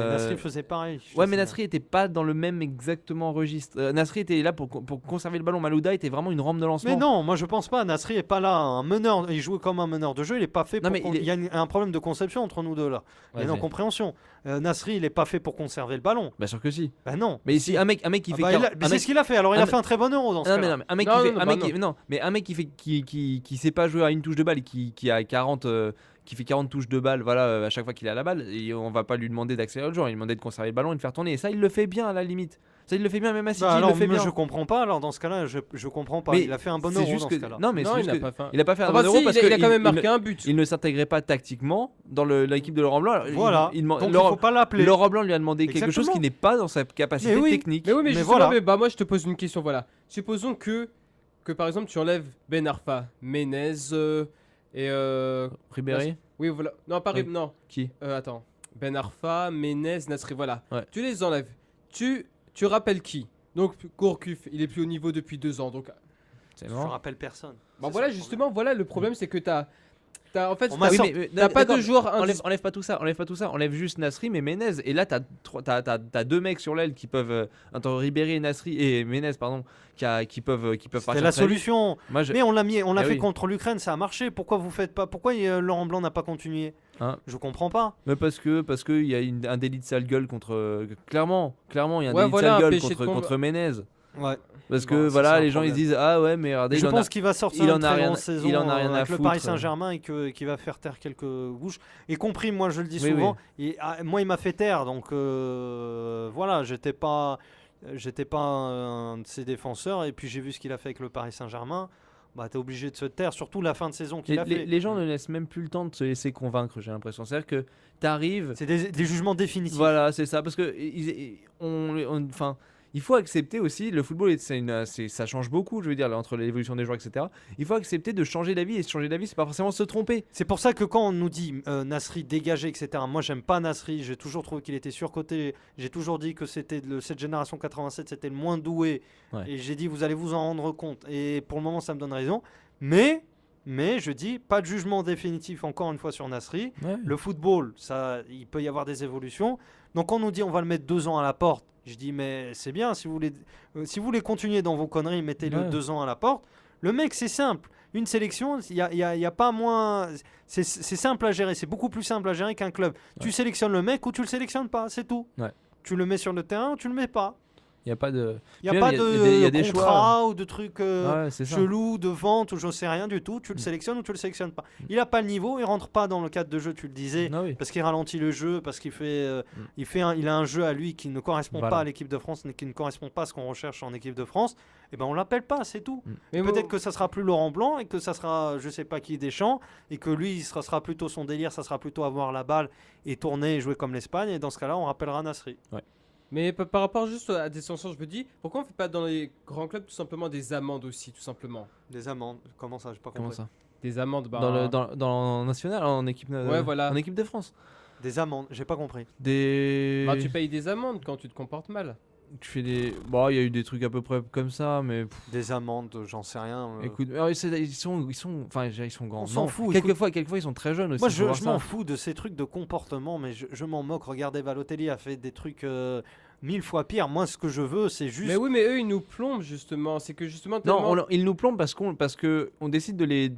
Nasri faisait pareil. Ouais, mais Nasri était pas dans le même exactement registre. Nasri était là pour conserver le ballon. Malouda était vraiment une rampe de lancement. Mais non, moi je pense pas. Nasri est pas là. Un meneur, il joue comme un meneur de jeu. Il est pas fait Non, pour. mais Il y a un problème de conception entre nous deux là. Il y a une Vas-y. incompréhension. Nasri, il est pas fait pour conserver le ballon. Bah sûr que si. Bah non. Mais si un mec qui Ah fait bah, quar- mais un c'est mec- ce qu'il a fait. Alors il un a mec- fait un très bon euro dans ce non, mais cas-là. non, mais un mec Non, qui fait non, un bah mec qui- non, mais un mec qui sait pas jouer à une touche de balle et qui a 40 qui fait 40 touches de balle, voilà, à chaque fois qu'il a la balle, et on va pas lui demander d'accélérer le joueur, il lui demander de conserver le ballon et de faire tourner. Et ça, il le fait bien à la limite. Ça, il le fait bien, même à City, Bah, il alors, le fait moi, bien. je comprends pas. Alors dans ce cas-là, je comprends pas. Mais Il a fait un bon c'est euro juste dans que ce cas-là. non, mais Non, c'est il juste n'a que pas fait. il a pas fait un Ah bah bon euro si, parce il a que quand même il marqué un but. il ne s'intégrait pas tactiquement dans l'équipe de Laurent Blanc. Alors, Voilà. demande- Donc il Laurent, faut pas l'appeler. Laurent Blanc lui a demandé quelque chose Exactement. qui n'est pas dans sa capacité Mais oui. technique. Mais oui, mais Mais justement, voilà. bah moi je te pose une question, voilà. Supposons que par exemple tu enlèves Ben Arfa, Menez et Ribéry, oui voilà. Non, pas Oui. non. qui Attends. Ben Arfa, Menez, Nasri, voilà. Ouais. Tu les enlèves. Tu rappelles qui? Donc Gourcuff, il est plus au niveau depuis 2 ans. Donc C'est Je mort. rappelle personne. bah C'est voilà, ça, le justement, voilà le problème c'est que t'as en fait On t'as m'a Oui, sorti- t'as pas d'accord, de joueurs enlève pas tout ça, enlève juste Nasri mais Menez. Et là, t'as deux mecs sur l'aile qui peuvent. Attends, Ribéry et Nasri et Menez, pardon, qui peuvent C'était partir la très vite. solution. Moi, je- Mais on l'a Eh fait oui. contre l'Ukraine, ça a marché. Pourquoi vous faites pas? Pourquoi Laurent Blanc n'a pas continué? Hein Je comprends pas. Mais parce que il y a un délit de sale gueule contre clairement il y a un Ouais, délit voilà, de un sale gueule péché de contre Menez Ouais. parce Bon, que ça, voilà c'est un les gens ils se problème. disent ah ouais mais regardez Je il en pense a qu'il va sortir il en une a très rien- bonne saison il en a rien à avec le foutre. Paris Saint-Germain et qui va faire taire quelques bouches. Y compris, moi je le dis Oui, souvent, moi il m'a fait taire. Donc voilà, j'étais pas un de ses défenseurs. Et puis j'ai vu ce qu'il a fait avec le Paris Saint-Germain. Bah t'es obligé de se taire, surtout la fin de saison qu'il a fait. les gens ne laissent même plus le temps de se laisser convaincre, j'ai l'impression. C'est-à-dire que t'arrives C'est des jugements définitifs. voilà c'est ça parce que enfin il faut accepter aussi, le football, ça change beaucoup, je veux dire, là, entre l'évolution des joueurs, etc. Il faut accepter de changer d'avis, et changer d'avis, c'est pas forcément se tromper. C'est pour ça que quand on nous dit Nasri dégagé, etc. Moi j'aime pas Nasri, j'ai toujours trouvé qu'il était surcoté. J'ai toujours dit que cette génération 87 c'était le moins doué. Ouais. Et j'ai dit vous allez vous en rendre compte. Et pour le moment ça me donne raison. Mais je dis pas de jugement définitif encore une fois sur Nasri. Le football, il peut y avoir des évolutions. Donc on nous dit on va le mettre 2 ans à la porte. Je dis mais c'est bien si vous voulez continuer dans vos conneries, mettez-le Ouais. 2 ans à la porte. Le mec c'est simple. Une sélection, il y a pas moins. C'est simple à gérer. C'est beaucoup plus simple à gérer qu'un club. Tu sélectionnes le mec ou tu le sélectionnes pas, c'est tout. Ouais. Tu le mets sur le terrain ou tu le mets pas. Il n'y a pas de. Il n'y a Puis pas même, il y a de des contrat ou de trucs Ouais, c'est ça. chelous, de vente ou je sais rien du tout. Tu le sélectionnes ou tu le sélectionnes pas. Il a pas le niveau, il rentre pas dans le cadre de jeu, tu le disais. Ah oui. Parce qu'il ralentit le jeu, parce qu'il fait, il a un jeu à lui qui ne correspond Voilà. pas à l'équipe de France, qui ne correspond pas à ce qu'on recherche en équipe de France. Et ben on l'appelle pas, c'est tout. Mais Peut-être que ça sera plus Laurent Blanc et que ça sera je sais pas qui Deschamps et que lui ça sera plutôt son délire, ça sera plutôt avoir la balle et tourner et jouer comme l'Espagne. Et dans ce cas-là, on rappellera Nasri. Mais par rapport juste à des sanctions, je me dis, pourquoi on fait pas dans les grands clubs tout simplement des amendes aussi, tout simplement? Des amendes. Comment ça, j'ai pas Comment compris. ça Des amendes, bah. dans le national, en équipe, voilà. en équipe de France. Des amendes, j'ai pas compris. Des. Bah, tu payes des amendes quand tu te comportes mal. Tu fais des. Bon, il y a eu des trucs à peu près comme ça, mais. Des amendes, j'en sais rien. Écoute, ils sont grands. On s'en Non, fout, Quelquefois, ils sont très jeunes aussi. Moi, faut je voir ça. m'en fous de ces trucs de comportement, mais je m'en moque. Regardez, Balotelli a fait des trucs 1000 fois pires. Moi, ce que je veux, c'est juste. Mais oui, mais eux, ils nous plombent justement. C'est que justement. Non, tellement- ils nous plombent parce que on décide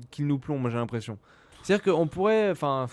qu'ils nous plombent. Moi, j'ai l'impression. C'est-à-dire qu'on pourrait, enfin.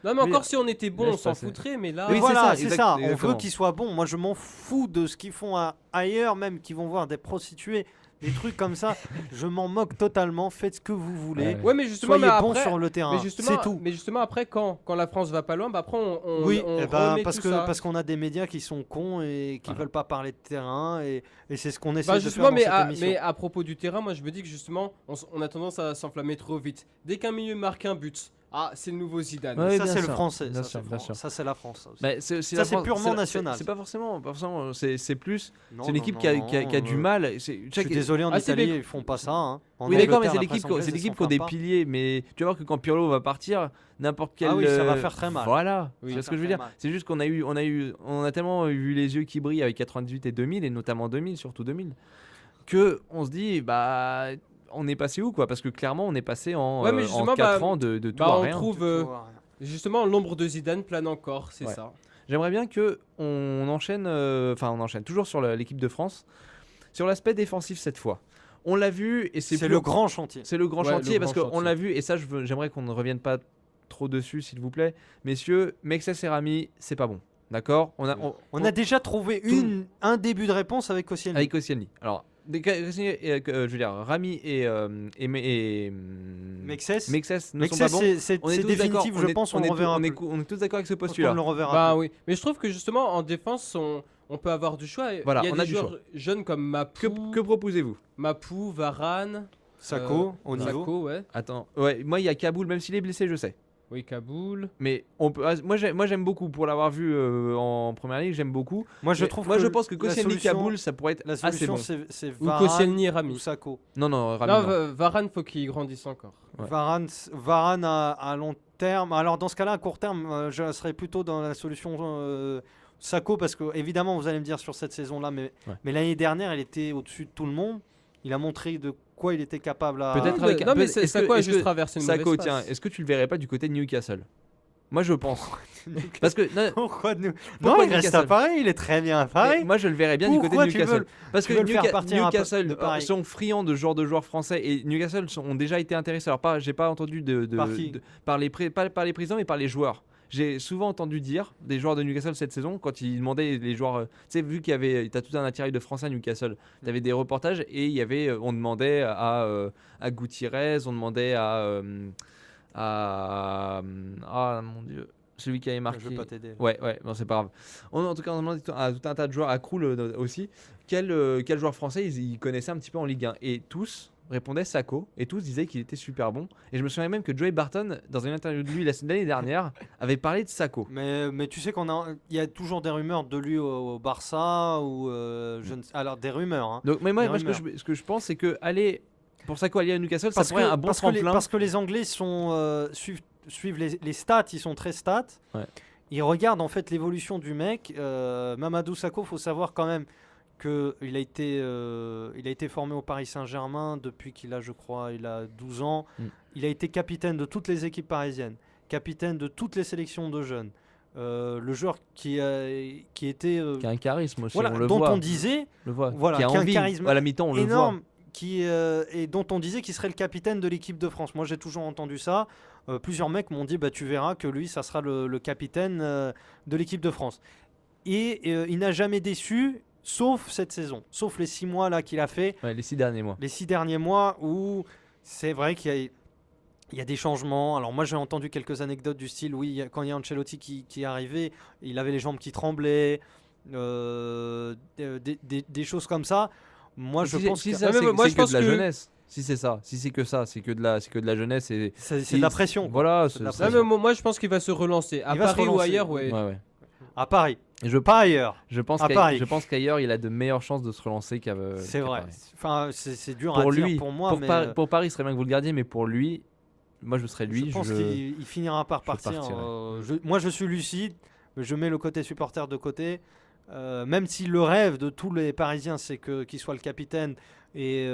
Non, mais Oui, encore si on était bon, laisse on s'en passer. foutrait, mais là. Mais Oui, voilà, c'est c'est ça, ça. On exactement. veut qu'ils soient bons. Moi, je m'en fous de ce qu'ils font ailleurs, même qu'ils vont voir des prostituées, des trucs comme ça. Je m'en moque totalement. Faites ce que vous voulez. Ouais. Ouais, mais justement, Soyez mais bons après. sur le terrain. Mais justement, C'est tout. Mais justement, après, quand la France va pas loin, bah après, on Oui, on eh ben, remet parce tout ça. qu'on a des médias qui sont cons et qui Voilà. veulent pas parler de terrain et c'est ce qu'on essaie Bah de justement, faire dans cette émission. mais à propos du terrain, moi je me dis que justement, on a tendance à s'enflammer trop vite. Dès qu'un milieu marque un but, Ah, c'est le nouveau Zidane. Ouais, ça bien c'est le sûr, français, bien ça, sûr, c'est bien sûr. ça c'est la France. Ça, aussi. Bah, c'est Ça, la c'est France- purement la- national. C'est pas forcément, c'est plus. Non, C'est une non, équipe non, qui a du non, mal. Je suis désolé, en Ah, c'est Italie des- ils font pas ça. Hein. En Oui, d'accord, mais Angleterre, c'est la l'équipe presse anglaise, c'est ils l'équipe s'en qui ont des ferment pas. piliers. Mais tu vas voir que quand Pirlo va partir, n'importe quel. Ah oui, ça va faire très mal. Voilà, Oui. tu vois ce Ça que je veux fait dire. mal. C'est juste on a tellement vu les yeux qui brillent avec 98 et 2000, et notamment 2000, surtout 2000, que on se dit, bah, on est passé où, quoi? Parce que clairement, on est passé en, Ouais, mais en justement, 4 bah, ans de tout bah, à on rien. trouve justement l'ombre de Zidane plane encore, c'est Ouais. ça. J'aimerais bien que on enchaîne, on enchaîne toujours sur l'équipe de France, sur l'aspect défensif cette fois. On l'a vu et C'est plus- le grand chantier. c'est le grand Ouais, chantier le parce grand qu'on chantier. l'a vu et ça j'aimerais qu'on ne revienne pas trop dessus s'il vous plaît, messieurs. Mexès et Rami, c'est pas bon, d'accord? On a déjà trouvé un début de réponse avec Koscielny. avec Koscielny. Alors je veux dire Rami et Mexès Mexès ne sont Mexès, pas bons. c'est On est tous définitif, d'accord, je pense, on le reverra plus. on est tous d'accord avec ce Je pense qu'on postulat. le reverra Bah plus. oui, mais je trouve que justement en défense, on peut avoir du choix. Voilà, Il y a on des a du joueurs jeunes comme Que proposez-vous? Mapou, Varane, Sako, au niveau. Sako, ouais. Attends, ouais, moi il y a Kaboul, même s'il est blessé, je sais. Oui, Kaboul. Mais moi j'aime beaucoup, pour l'avoir vu en première ligue, j'aime beaucoup. Moi, je Mais trouve moi que je pense que la Koscielny solution- Kaboul ça pourrait être La assez solution, bon. c'est Ou Varane Koscielny et ou Rami. Sako. Non, Rami, Non, non. Varane, faut qu'il grandisse encore. Ouais. Varane à long terme. Alors, dans ce cas-là, à court terme, je serais plutôt dans la solution Sako, parce que, évidemment, vous allez me dire sur cette saison-là, mais l'année dernière, il était au-dessus de tout le monde. Il a montré de quoi il était capable à. Peut-être Non, avec non, mais est-ce Sako a est-ce juste que- traversé une Sako, mauvaise tiens, passe. est-ce que tu le verrais pas du côté de Newcastle? Moi je pense. Parce que non, Pourquoi nous Pourquoi Non, il reste Newcastle à Paris, il est très bien à mais Paris. moi je le verrais bien du côté de Pourquoi tu Newcastle. veux Parce que tu veux le faire partir Newcastle de Paris sont friands de joueurs français, et Newcastle ont déjà été intéressés. Alors j'ai pas entendu Par qui pas par les présidents mais par les joueurs. J'ai souvent entendu dire des joueurs de Newcastle cette saison quand ils demandaient les joueurs. Tu sais, vu t'as tout un attirail de Français à Newcastle, t'avais des reportages et il y avait, on demandait à Gutiérrez, on demandait à ah mon dieu, celui qui avait marqué. Je vais pas t'aider. Ouais, bon, c'est pas grave. En tout cas, on demande à tout un tas de joueurs, à Krul aussi, quel joueur français ils connaissaient un petit peu en Ligue 1. Et tous répondaient Sako, et tous disaient qu'il était super bon. Et je me souviens même que Joey Barton, dans une interview de lui l'année dernière, avait parlé de Sako. Mais tu sais il y a toujours des rumeurs de lui au Barça ou je ne sais, alors des rumeurs. Hein. Donc, mais moi, Des ce que je pense, c'est que pour Sako aller à Newcastle, ça Parce pourrait être un bon tremplin. parce que les Anglais suivent les stats, ils sont très stats. Ouais. Ils regardent en fait l'évolution du mec. Mamadou Sakho, faut savoir quand même qu'il a été formé au Paris Saint-Germain depuis qu'il a, je crois, il a 12 ans. Il a été capitaine de toutes les équipes parisiennes, capitaine de toutes les sélections de jeunes. Le joueur qui était Qui a un charisme aussi, voilà, on le dont voit. on disait Le voit. voilà, qui a qui a un envie. charisme À la mi-temps, on le voit. énorme, et dont on disait qu'il serait le capitaine de l'équipe de France. Moi, j'ai toujours entendu ça. Plusieurs mecs m'ont dit, bah, tu verras que lui, ça sera le capitaine de l'équipe de France. Et il n'a jamais déçu, sauf cette saison, sauf les 6 mois là qu'il a fait, Ouais, les 6 derniers mois. les 6 derniers mois où c'est vrai qu'il y a des changements. Alors moi, j'ai entendu quelques anecdotes du style, oui, quand il y a Ancelotti qui est arrivé, il avait les jambes qui tremblaient, des choses comme ça. Moi, je pense si que ça, Ouais, mais moi, c'est je que pense de la que- jeunesse. Si c'est ça, si c'est que ça, c'est que de la jeunesse et c'est de la pression. quoi. Voilà, C'est de la c'est- Non, pression. mais moi, je pense qu'il va se relancer. À Il va se Paris ou relancer. ailleurs, ouais. ouais. À Paris, Et pas ailleurs. je pense À Paris. qu'ailleurs, il a de meilleures chances de se relancer C'est qu'à vrai. Paris. Enfin, c'est dur Pour à dire lui, pour moi, mais pour Paris, il serait bien que vous le gardiez, mais pour lui, moi je serais lui. je pense qu'il finira par je partir. partirais. Moi, je suis lucide, mais je mets le côté supporter de côté. Même si le rêve de tous les Parisiens, c'est qu'il soit le capitaine et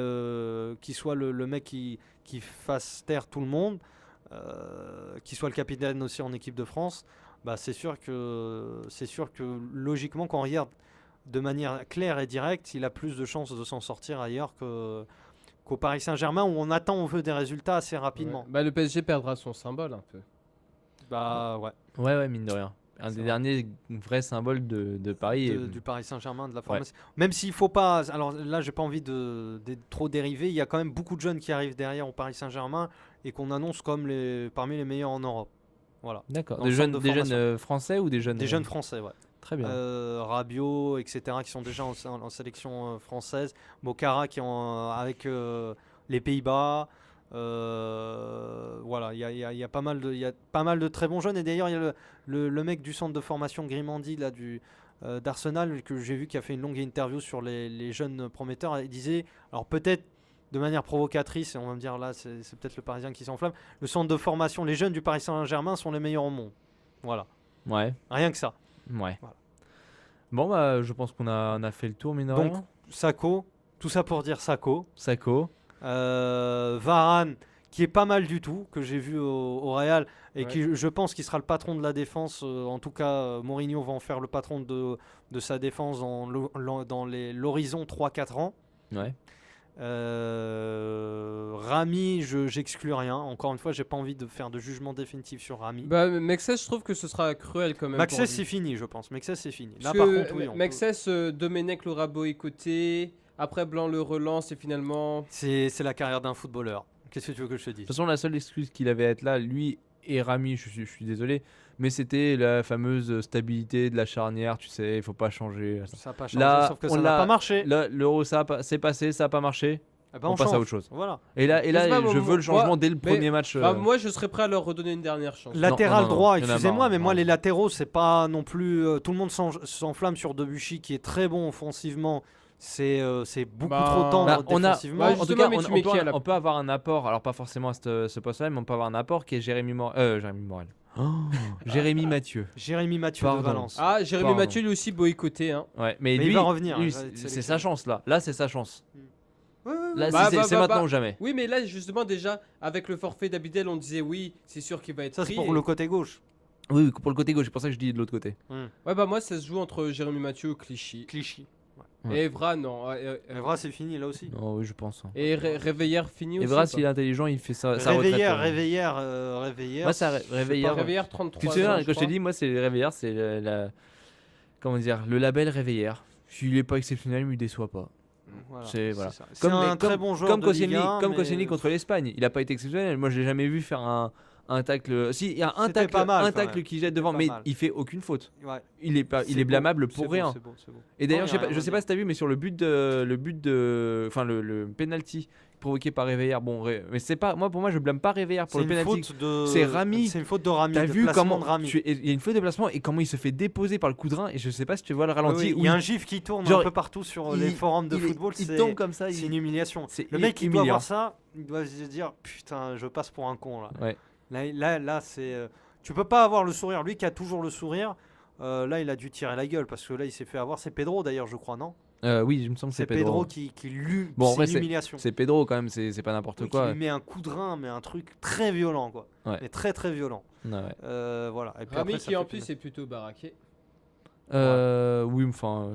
qu'il soit le mec qui fasse taire tout le monde, qu'il soit le capitaine aussi en équipe de France, bah, c'est sûr que logiquement, quand on regarde de manière claire et directe, il a plus de chances de s'en sortir ailleurs qu'au Paris Saint-Germain, où on veut des résultats assez rapidement. Ouais. Bah, le PSG perdra son symbole un peu. Bah ouais. Ouais, mine de rien. Un C'est des vrai. derniers vrais symboles de Paris. Du Paris Saint-Germain, de la formation. Même s'il faut pas. Alors là, j'ai pas envie de trop dériver. Il y a quand même beaucoup de jeunes qui arrivent derrière au Paris Saint-Germain et qu'on annonce comme parmi les meilleurs en Europe. Voilà. D'accord. Dans Des le jeunes, centre de formation. français ou des jeunes Des jeunes français, ouais. Très bien. Rabiot, etc., qui sont déjà en sélection française. Bokara qui est avec les Pays-Bas. Voilà, il y a pas mal de très bons jeunes. Et d'ailleurs, il y a le mec du centre de formation Grimandi là, d'Arsenal que j'ai vu qui a fait une longue interview sur les jeunes prometteurs. Il disait, alors peut-être de manière provocatrice, et on va me dire là, c'est peut-être le Parisien qui s'enflamme, le centre de formation, les jeunes du Paris Saint-Germain sont les meilleurs au monde. Voilà, Ouais, rien que ça. ouais. Voilà. Bon, bah, je pense on a fait le tour, mine de Donc, rien. Sako, tout ça pour dire Sako. Sako. Varane, qui est pas mal du tout, que j'ai vu au Real, et Ouais. qui, je pense, qu'il sera le patron de la défense. En tout cas, Mourinho va en faire le patron de sa défense dans l'horizon 3-4 ans. Ouais. Rami, j'exclus rien. Encore une fois, j'ai pas envie de faire de jugement définitif sur Rami. Bah, Mexès, je trouve que ce sera cruel quand même. Maxès, pour c'est lui. fini, je pense. Maxès, c'est fini. Là, Parce par que contre, oui. on peut- Mexès, Domenech l'aura boycotté. Après, Blanc le relance et finalement. C'est la carrière d'un footballeur. Qu'est-ce que tu veux que je te dise? De toute façon, la seule excuse qu'il avait à être là, lui et Rami, je suis désolé, mais c'était la fameuse stabilité de la charnière, tu sais, il faut pas changer. Ça n'a pas changé, Là, sauf que on ça n'a l'a- pas marché. Là, l'euro, c'est passé, ça a pas marché. Eh ben, on passe à change. autre chose. Voilà. Et là, Je sais pas, je veux le changement moi- dès le mais- premier match. Bah, moi, je serais prêt à leur redonner une dernière chance. Latéral non, droit, il y en a excusez-moi, marre, mais moi non. les latéraux, c'est pas non plus. Tout le monde s'enflamme sur Debuchy qui est très bon offensivement. C'est beaucoup Bah, trop tendre Bah, on a, défensivement. Bah, en tout justement, cas, mais tu mets qui à la- on peut avoir un apport, alors pas forcément à ce poste-là, mais on peut avoir un apport qui est Jérémy Morel. Jérémy Mathieu. Jérémy Mathieu Pardon. de Valence. Ah, Jérémy Pardon. Mathieu, lui aussi boycotté. Hein. Ouais, mais Mais lui, il va revenir, lui, il va être c'est sélectionné. sa chance là. Là, c'est sa chance. Ouais, ouais, ouais. Là, Bah, c'est bah, bah, maintenant bah. ou jamais. Oui, mais là, justement, déjà, avec le forfait d'Abidel, on disait oui, c'est sûr qu'il va être Ça, c'est pris. pour le côté gauche. Oui, pour le côté gauche, c'est pour ça que je dis de l'autre côté. Ouais, bah moi, ça se joue entre Jérémy Mathieu ou Clichy. Clichy. Ouais. Et Evra, non. Evra, c'est fini là aussi. Oh, oui, je pense. hein. Et Réveillère fini aussi. Evra, ou s'il est pas intelligent, il fait sa retraite. Réveillère. Moi, ça, je sais pas, Réveillère. Réveillère 33 Tu te ans, souviens, je quand je t'ai crois. dit, moi, c'est Réveillère, c'est comment dire, le label Réveillère. S'il est pas exceptionnel, il me déçoit pas. Voilà, C'est voilà. ça. C'est un comme- très bon joueur comme de Ligue 1, comme mais Koscielny contre l'Espagne. Il a pas été exceptionnel. Moi, je l'ai jamais vu faire un tacle. Si, il y a un C'était tacle, pas mal, un quand tacle même. qui jette C'était devant, pas mais mal. il fait aucune faute. Ouais. Il est C'est beau, blâmable c'est pour beau, rien. c'est beau, c'est beau. Et d'ailleurs, Non, je sais y a pas, rien je à sais pas dire. si t'as vu, mais sur le enfin le penalty provoqué par Réveillère. Bon, mais c'est pas, pour moi, je blâme pas Réveillère pour C'est le une penalty. faute de. C'est Rami. C'est une faute de Rami. T'as de vu placement comment de Rami. il y a une faute de placement et comment il se fait déposer par le coup de rein. Et je sais pas si tu vois le Oui, ralenti. oui, où il y a un gif qui tourne genre, un peu partout sur les forums de football. il C'est tombe comme ça. c'est une humiliation. c'est Le mec, il doit humiliant. voir ça, il doit se dire putain, je passe pour un con là. Ouais. Là, c'est. Tu peux pas avoir le sourire. Lui qui a toujours le sourire, là, il a dû tirer la gueule parce que là, il s'est fait avoir. C'est Pedro d'ailleurs, je crois, non? Oui, il me semble que C'est Pedro qui lui. Bon, en c'est vrai, une humiliation. C'est Pedro quand même. C'est pas n'importe Oui, qui quoi. lui met un coup de rein, mais un truc très violent, quoi. Ouais. Mais très très violent. Ouais. Voilà. Et puis Rami après, ça qui en fait plus est plutôt baraqué. Oui, enfin.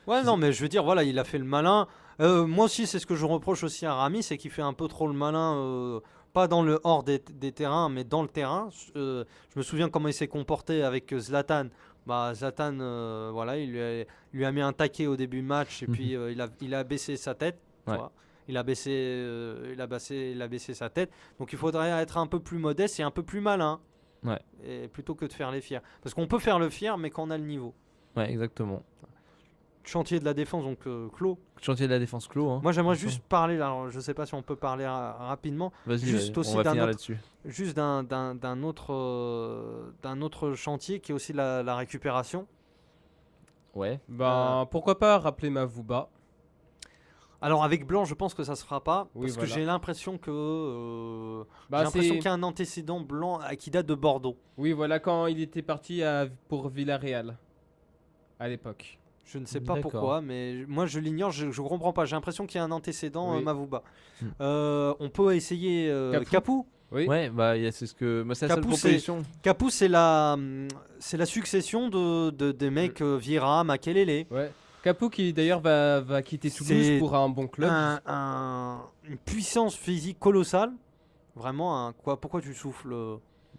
Ouais, non, mais je veux dire, voilà, il a fait le malin. Moi aussi, c'est ce que je reproche aussi à Rami, c'est qu'il fait un peu trop le malin, pas dans le hors des terrains, mais dans le terrain. Je me souviens comment il s'est comporté avec Zlatan. Bah, Zlatan, voilà, il lui a mis un taquet au début du match et puis il a baissé sa tête. tu Ouais. vois. Il a baissé sa tête. Donc il faudrait être un peu plus modeste et un peu plus malin. Ouais. Et plutôt que de faire les fiers. Parce qu'on peut faire le fier, mais quand on a le niveau. Ouais, exactement. Chantier de la défense, donc clos. Chantier de la défense clos. Hein. Moi, j'aimerais Attention. juste parler, alors je sais pas si on peut parler rapidement, Vas-y, juste vas-y, aussi on va d'un finir autre- là-dessus. juste d'un autre chantier qui est aussi la récupération. Ouais. Ben, pourquoi pas rappeler Mavouba. Alors avec Blanc, je pense que ça se fera pas, Oui, parce voilà. que j'ai l'impression que Bah, j'ai l'impression c'est- qu'il y a un antécédent Blanc qui date de Bordeaux. Oui, voilà, quand il était parti pour Villarreal. À l'époque. Je ne sais pas D'accord. pourquoi, mais moi je l'ignore, je comprends pas. J'ai l'impression qu'il y a un antécédent Oui. Mavouba. Hmm. On peut essayer Capoue. Capou. Oui. Ouais, bah c'est ce que. Moi, c'est la seule Capou, proposition. Capou, c'est la succession des mecs Vieira, Makelele. Ouais. Capou qui d'ailleurs va quitter Toulouse C'est pour un bon club. Une puissance physique colossale. Vraiment, pourquoi tu souffles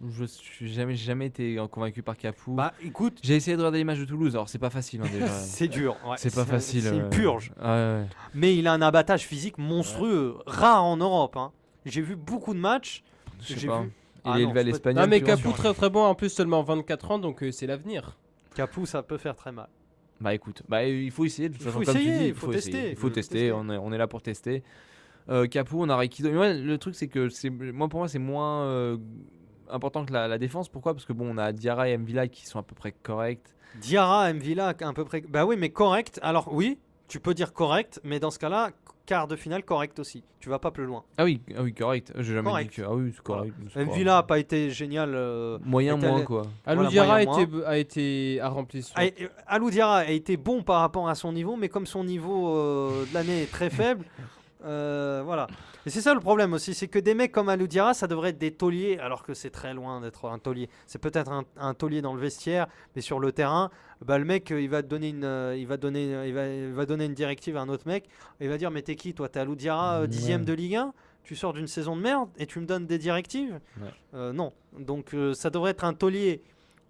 Je suis jamais été convaincu par Capou. Bah écoute, J'ai essayé de regarder les matchs de Toulouse, alors c'est pas facile hein, déjà. c'est dur. ouais. C'est pas facile. C'est une purge. Ouais. Mais il a un abattage physique monstrueux, rare en Europe. hein. J'ai vu beaucoup de matchs. Je sais J'ai pas. vu- Il Ah est non, élevé à c'est pas- l'espagnol. Non mais tu vois, Capou sur- très très bon, en plus seulement 24 ans, donc c'est l'avenir. Capou, ça peut faire très mal. Bah écoute, il faut essayer de toute Il façon, faut comme tu essayer, dis, il faut tester, Il faut tester, on est là pour tester. Capo, on a Rekido. Mais ouais, le truc, c'est que pour moi, c'est moins important que la défense. Pourquoi ? Parce que bon, on a Diarra et Mvila qui sont à peu près corrects. Diarra, Mvila, à peu près. Bah oui, mais correct. Alors oui, tu peux dire correct, mais dans ce cas-là, quart de finale correct aussi. Tu vas pas plus loin. Ah oui, correct. J'ai jamais Correct. dit que. Ah oui, c'est correct. c'est pas- Mvila a pas été génial. Moyen, était moins allé- quoi. Alou Voilà, Diarra moyen a rempli son. Alou Diarra a été bon par rapport à son niveau, mais comme son niveau de l'année est très faible, voilà. Et c'est ça le problème aussi, c'est que des mecs comme Alou Diarra, ça devrait être des tauliers, alors que c'est très loin d'être un taulier. C'est peut-être un taulier dans le vestiaire, mais sur le terrain, bah, le mec, il va te donner il va donner une directive à un autre mec. Il va dire, mais t'es qui toi? T'es Alou Diarra, 10ème de Ligue 1? Tu sors d'une saison de merde et tu me donnes des directives? Non. Donc ça devrait être un taulier.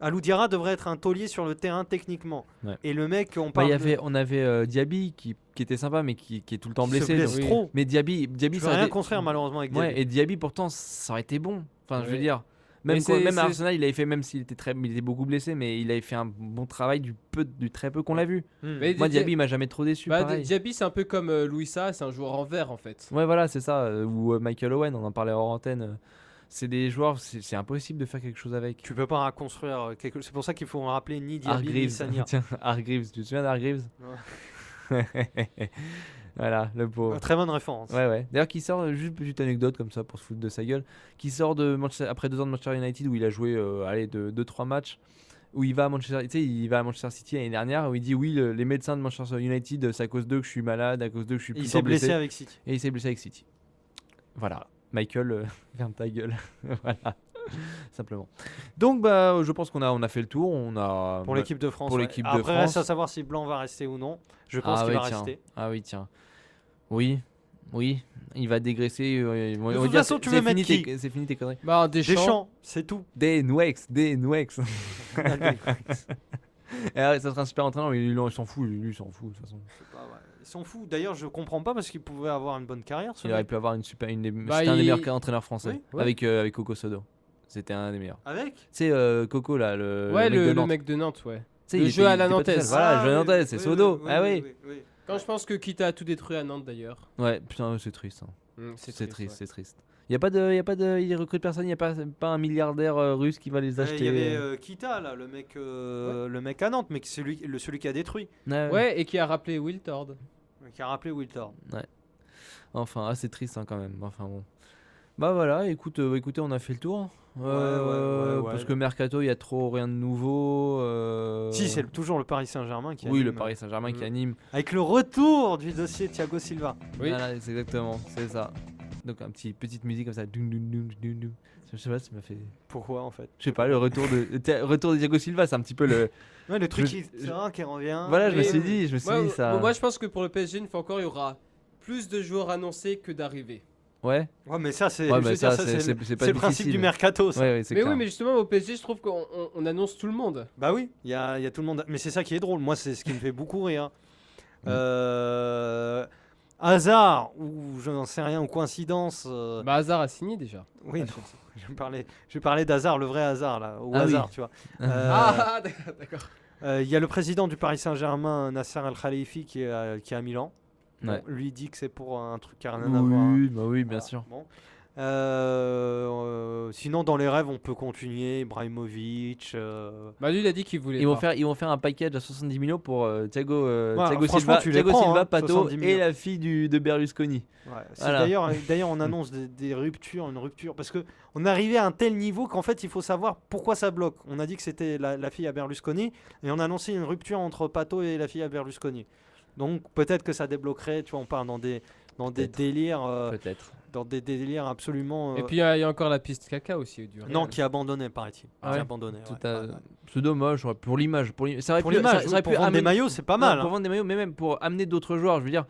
Alou Diarra devrait être un taulier sur le terrain techniquement. Ouais. Et le mec, on Bah, parle on avait Diaby qui était sympa, mais qui est tout le temps qui se blessé. blesse donc- trop. Mais Diaby, Tu peux ça aurait rien été- construire malheureusement avec Ouais, Diaby. et Diaby pourtant ça aurait été bon. Enfin, je veux Ouais. dire, Mais même à c'est- Arsenal, il avait fait, même s'il était il était beaucoup blessé, mais il avait fait un bon travail du très peu qu'on l'a vu. Mais Moi, Dia- Diaby, il m'a jamais trop déçu. Bah, pareil. Diaby, c'est un peu comme Louisa, c'est un joueur en vert en fait. Ouais, voilà, c'est ça. Ou Michael Owen, on en parlait hors antenne. C'est des joueurs, c'est impossible de faire quelque chose avec. Tu peux pas reconstruire quelque chose. C'est pour ça qu'il faut rappeler ni Diaby ni Hargreaves, Sagna. tiens, Hargreaves, tu te souviens d'Hargreaves? Voilà, le pauvre. Très bonne référence. Ouais. D'ailleurs, qui sort, juste petite anecdote comme ça pour se foutre de sa gueule, qui sort de après 2 ans de Manchester United où il a joué 2-3 matchs, où il va à Manchester, tu sais, il va à Manchester City l'année dernière, où il dit oui, les médecins de Manchester United, c'est à cause d'eux que je suis malade, à cause d'eux que je suis Il tout le s'est temps blessé blessé. avec City. Et il s'est blessé avec City. Voilà. Michael, ferme ta gueule. Voilà. Simplement. Donc, bah, je pense qu'on a fait le tour. Pour l'équipe de France. pour ouais. l'équipe de Après, France. reste à savoir si Blanc va rester ou non. Je pense qu'il va tiens. rester. Ah oui, tiens. Oui. Il va dégraisser. On toute va dire, façon, tu veux mettre qui c'est fini tes conneries. Bah, Deschamps, c'est tout. Des Nwex. Et ça serait un super entraîneur, mais lui, il s'en fout. Lui, il s'en fout de toute façon. Ils sont fous. D'ailleurs, je comprends pas parce qu'il pouvait avoir une bonne carrière. Ce Il aurait mec. pu avoir Bah, c'était un des il- meilleurs entraîneurs français. Oui, ouais. Avec Coco Sodo. C'était un des meilleurs. Avec Tu sais, Coco là, Ouais, mec de le Nantes. mec de Nantes, ouais. Tu sais, le il jeu était- à il la était pas tout seul. nantaise. Voilà, le jeu à la nantaise, c'est Sodo. Ah oui. Quand je pense que Kita a tout détruit à Nantes d'ailleurs. Ouais, putain, c'est triste. Hein. C'est triste, ouais. c'est triste. Il il recrute personne, il y a pas un milliardaire russe qui va les acheter. Il y avait Kita, là, le mec à Nantes, mais celui qui a détruit. Ouais, et qui a rappelé Will Tord. Qui a rappelé Wiltor. Enfin, c'est triste hein, quand même. Enfin bon. Bah voilà, écoutez, on a fait le tour. Ouais. Parce que Mercato, il y a trop rien de nouveau. Si, c'est toujours le Paris Saint-Germain qui Oui, anime. le Paris Saint-Germain qui anime. Avec le retour du dossier Thiago Silva. Oui. Voilà, c'est exactement, c'est ça. Donc petite musique comme ça. Dun, dun, dun, dun, dun. Je sais pas, ça m'a fait. Pourquoi en fait? Je sais pas, le retour de Thiago Silva, c'est un petit peu le. Ouais, le truc Je- qui revient. Voilà, je me Mais- suis dit ça. Moi, je pense que pour le PSG, une fois encore, il y aura plus de joueurs annoncés que d'arrivées. Ouais. Ouais, mais ça, c'est Ouais, je mais veux dire, ça, ça, c'est c'est pas le principe difficile. du mercato. Ça. Ouais, c'est Mais clair. oui, mais justement, au PSG, je trouve qu'on annonce tout le monde. Bah oui, il y a tout le monde. Mais c'est ça qui est drôle. Moi, c'est ce qui me fait beaucoup rire. Hasard, ou je n'en sais rien, ou coïncidence. Bah, Hazard a signé déjà. Oui, à non, Chelsea. je parlais d'Hazard, le vrai hasard, là. Au Ah oui. hasard, tu vois. Ah, d'accord. Il y a le président du Paris Saint-Germain, Nasser Al-Khalifi, qui est à Milan. Bon, Ouais. lui dit que c'est pour un truc qui n'a rien à voir. Oui, bah oui, bien Voilà, sûr. bon. Sinon, dans les rêves, on peut continuer. Ibrahimovic. Bah, lui, il a dit qu'il voulait. Ils vont pas. faire un package à 70 millions pour Thiago franchement, Silva, tu les prends, Silva, hein, Pato 70 et millions. la fille de Berlusconi. Ouais, Voilà. D'ailleurs, on annonce des ruptures, une rupture, parce que on est arrivé à un tel niveau qu'en fait, il faut savoir pourquoi ça bloque. On a dit que c'était la fille à Berlusconi, et on a annoncé une rupture entre Pato et la fille à Berlusconi. Donc peut-être que ça débloquerait. Tu vois, on part dans des Peut-être. délires, Peut-être. dans des délires absolument. Et puis, il y a encore la piste caca aussi. Du non, Real. qui a abandonné, paraît-il. Ah Qui ouais a abandonné. Tout ouais. à- Ouais, ouais. C'est dommage pour l'image. Ça aurait Pour pu- l'image, ça aurait pour pu vendre des amener- maillots, c'est pas Non, mal. Pour hein. vendre des maillots, mais même pour amener d'autres joueurs. Je veux dire,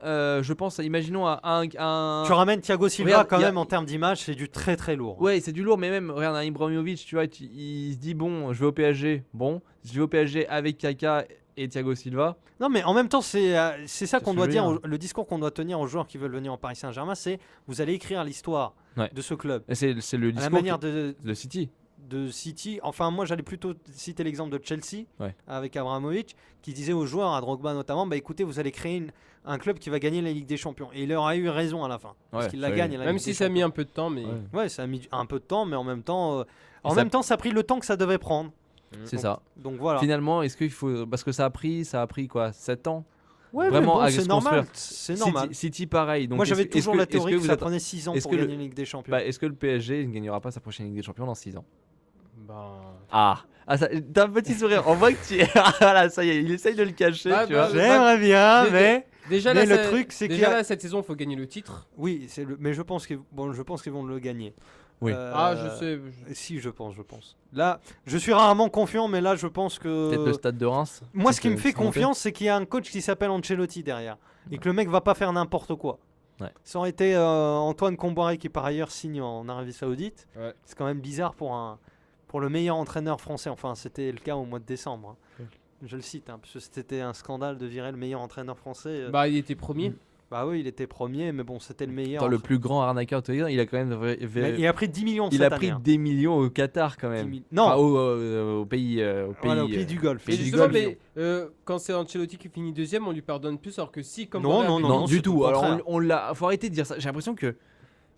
je pense, imaginons un. Tu ramènes Thiago Silva Regarde, quand y a- même en termes d'image, c'est du très très lourd. Ouais, c'est du lourd, mais même, regarde, un Ibrahimovic, tu vois, il se dit, bon, je vais au PSG. Bon, je vais au PSG avec Kaka et Thiago Silva. Non, mais en même temps, c'est ça C'est qu'on ce doit que je veux dire. dire. Le discours qu'on doit tenir aux joueurs qui veulent venir en Paris Saint-Germain, c'est vous allez écrire l'histoire Ouais. de ce club. Et c'est le À la discours manière de de City. de City. Enfin, moi, j'allais plutôt citer l'exemple de Chelsea Ouais. avec Abramovich, qui disait aux joueurs, à Drogba notamment, bah écoutez, vous allez créer un club qui va gagner la Ligue des Champions. Et il leur a eu raison à la fin, parce Ouais, qu'il la ça y est. gagne. La Même Ligue si des ça a mis Champions. un peu de temps, mais. Ouais. Ouais, ça a mis un peu de temps, mais en même temps, ça a pris le temps que ça devait prendre. C'est Donc- ça. Donc voilà. Finalement, est-ce qu'il faut. Parce que ça a pris quoi 7 ans Ouais, vraiment, mais bon, à c'est se normal. construire. C'est normal. City, pareil. Donc Moi, j'avais est-ce toujours que- la est-ce théorie que que vous ça êtes- prenait 6 ans est-ce pour que gagner une Ligue des Champions. Bah, est-ce que le PSG ne gagnera pas sa prochaine Ligue des Champions dans 6 ans Ben, Ah, t'as un petit sourire. On voit que tu. Voilà, ça y est, il essaye de le cacher, Bah, tu bah, vois. J'aimerais bien, Dé- mais déjà, mais là, le ça- truc, c'est qu'il y déjà a- là, cette saison, il faut gagner le titre. oui, mais je pense qu'ils vont le gagner. Oui. Je sais. Si, je pense. Là, je suis rarement confiant, mais là, je pense que. Peut-être le stade de Reims. Moi, ce qui me Peut-être fait se monter. confiance, c'est qu'il y a un coach qui s'appelle Ancelotti derrière. Et que le mec va pas faire n'importe quoi. Ouais. Ça aurait été Antoine Comboiré qui, par ailleurs, signe en Arabie Saoudite. Ouais. C'est quand même bizarre pour le meilleur entraîneur français. Enfin, c'était le cas au mois de décembre. Je le cite, parce que c'était un scandale de virer le meilleur entraîneur français. Bah, il était premier. Bah oui, il était premier, mais bon, c'était le meilleur. Attends, le plus grand arnaqueur de Twitter, il a quand même. Mais il a pris 10 millions Il cette a pris année, hein. des millions au Qatar quand 10 même.000. Non, Enfin, au pays. voilà, au pays du Golfe. Et Pays du justement, Golfe. mais quand c'est Ancelotti qui finit deuxième, on lui pardonne plus, alors que si, comme Non, Bernard non, avait Non, dit- du c'est tout. le Alors contraire. on l'a. Faut arrêter de dire ça. J'ai l'impression que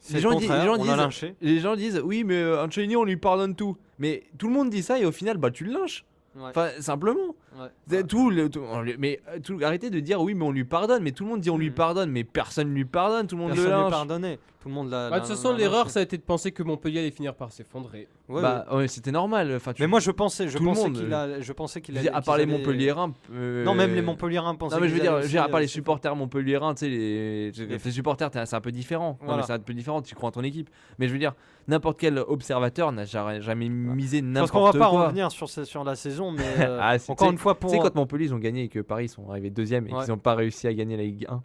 C'est les le gens contraire, disent- on l'a lynché. les gens disent oui, mais Ancelotti, on lui pardonne tout. Mais tout le monde dit ça et au final, bah tu le lynches. Ouais. Enfin, simplement. Ouais. C'est arrêtez de dire oui, mais on lui pardonne. Mais tout le monde dit on lui Mhm. pardonne, mais personne lui pardonne. Tout le monde Personne le ne lui lynche. pardonnait. Tout le monde l'a. Bah, de toute façon, l'erreur, ça a été de penser que Montpellier allait finir par s'effondrer. Ouais, Bah ouais, c'était normal. Enfin, mais moi, je pensais tout le monde, je pensais qu'il je veux dire, allait. à part les qu'ils allaient- Montpelliérains. Non, même les Montpelliérains pensaient. Non mais je veux qu'ils dire, allaient à part les aussi, supporters montpelliérains, tu sais, les supporters, c'est un peu différent. Non, Voilà. mais c'est un peu différent, tu crois en ton équipe. Mais je veux dire, n'importe quel observateur n'a jamais misé Parce n'importe qu'on quoi. va pas revenir sur la saison, mais Ah, c'est- encore tu une fois Tu sais, pour. quand Montpellier ils ont gagné et que Paris sont arrivés deuxième et Ouais. qu'ils n'ont pas réussi à gagner la Ligue 1.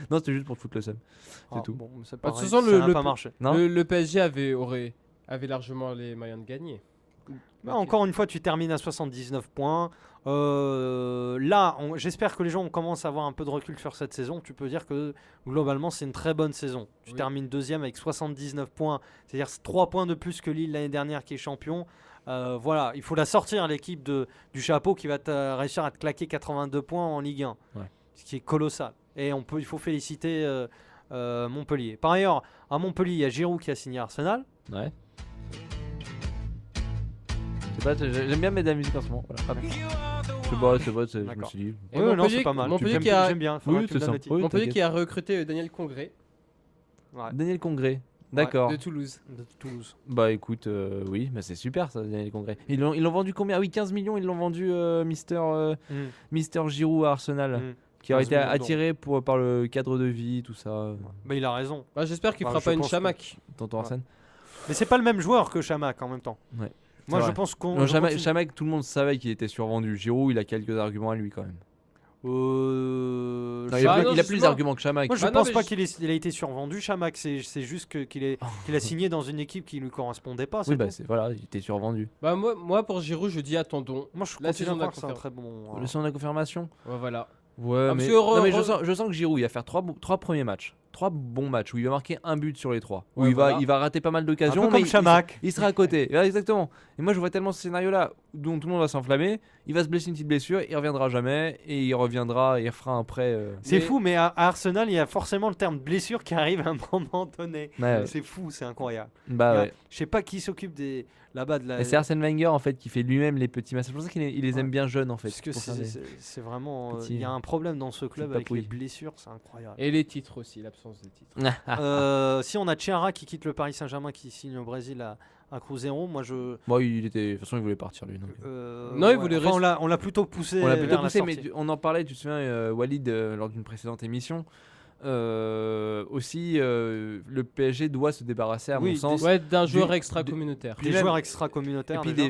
Non, c'était juste pour te foutre le seum. Ah, tout. bon, c'est Bah, de toute pareil, façon, ça n'a le- pas marché. Non Le PSG avait largement les moyens de gagner. Bah, encore une fois, tu termines à 79 points. Là, j'espère que les gens commencent à avoir un peu de recul sur cette saison. Tu peux dire que globalement, c'est une très bonne saison. Tu Oui. termines deuxième avec 79 points, c'est-à-dire 3 points de plus que Lille l'année dernière qui est champion. Voilà, il faut la sortir, l'équipe du chapeau qui va réussir à te claquer 82 points en Ligue 1, Ouais. ce qui est colossal. Et il faut féliciter Montpellier. Par ailleurs, à Montpellier, il y a Giroud qui a signé Arsenal. Ouais. Je sais pas, j'aime bien mettre de la musique en ce moment. Voilà. Hop. Je me D'accord. suis dit. Et Ouais, non, Montpellier- c'est pas mal. Montpellier J'aime qui a- j'aime bien. Faudra Oui, que tu me c'est donnes ça. le titre. Oui, Montpellier t'inquiète. qui a recruté Daniel Congré Ouais, Daniel Congré. D'accord. de Toulouse. de Toulouse. Bah écoute, oui, bah c'est super ça, Daniel Congré. Ils l'ont vendu combien? Ah oui, 15 millions, ils l'ont vendu Mister Giroud à Arsenal, Mm. qui aurait 15 été millions attiré par le cadre de vie, tout ça. Bah, il a raison. Bah, j'espère qu'il Bah, fera je pas une pense que- chamac. Tonton Ouais. Arsène. Mais c'est pas le même joueur que Chamac en même temps. Ouais. Moi, C'est je vrai. pense qu'on. Non, je Chamac, continue- Chamac, tout le monde savait qu'il était survendu. Giroud, il a quelques arguments à lui quand même. Non, Non, il Ah a plus, non, il a plus justement. d'arguments que Chamac. Moi, je Ah non, pense mais pas je- qu'il a été survendu, Chamac. C'est juste qu'il a signé dans une équipe qui lui correspondait pas. Oui, c'est bah tout. voilà, il était survendu. Bah, moi, pour Giroud, je dis attendons. Moi, je la continue saison à de croire la que c'est un conférence. très bon. Le son de la confirmation. Ouais, voilà. Ouais, Ah, mais, parce que non, mais je sens que Giroud, il va faire trois premiers matchs. 3 bons matchs où il va marquer un but sur les 3. Où Ouais, il voilà. va rater pas mal Un d'occasions. peu mais comme Chamac. Il sera à côté. Ouais, exactement. Et moi, je vois tellement ce scénario-là dont tout le monde va s'enflammer. Il va se blesser une petite blessure, il reviendra jamais. Et il reviendra et il refera un prêt. C'est Mais- fou, mais à Arsenal, il y a forcément le terme blessure qui arrive à un moment donné. Ouais. C'est fou, c'est incroyable. Bah ouais. Je sais pas qui s'occupe là-bas de la. Et c'est Arsène Wenger en fait qui fait lui-même les petits massages. C'est pour ça qu'il les aime Ouais. bien jeunes en fait. Parce que pour faire des- c'est vraiment. petits- Il y a un problème dans ce club avec papouilles. les blessures, c'est incroyable. Et les titres aussi, l'absence de titres. Si on a Chiara qui quitte le Paris Saint-Germain, qui signe au Brésil à Cruzeiro, moi je. Bon, il était. De toute façon, il voulait partir lui. Donc. Non, il voulait enfin, on l'a plutôt poussé. On l'a plutôt vers la poussé, mais sortie. on en parlait, tu te souviens, Walid, lors d'une précédente émission. Aussi, le PSG doit se débarrasser, à Oui, mon sens. Ouais, d'un joueur du- extra-communautaire. Des même- joueurs Et extra-communautaires. puis déjà.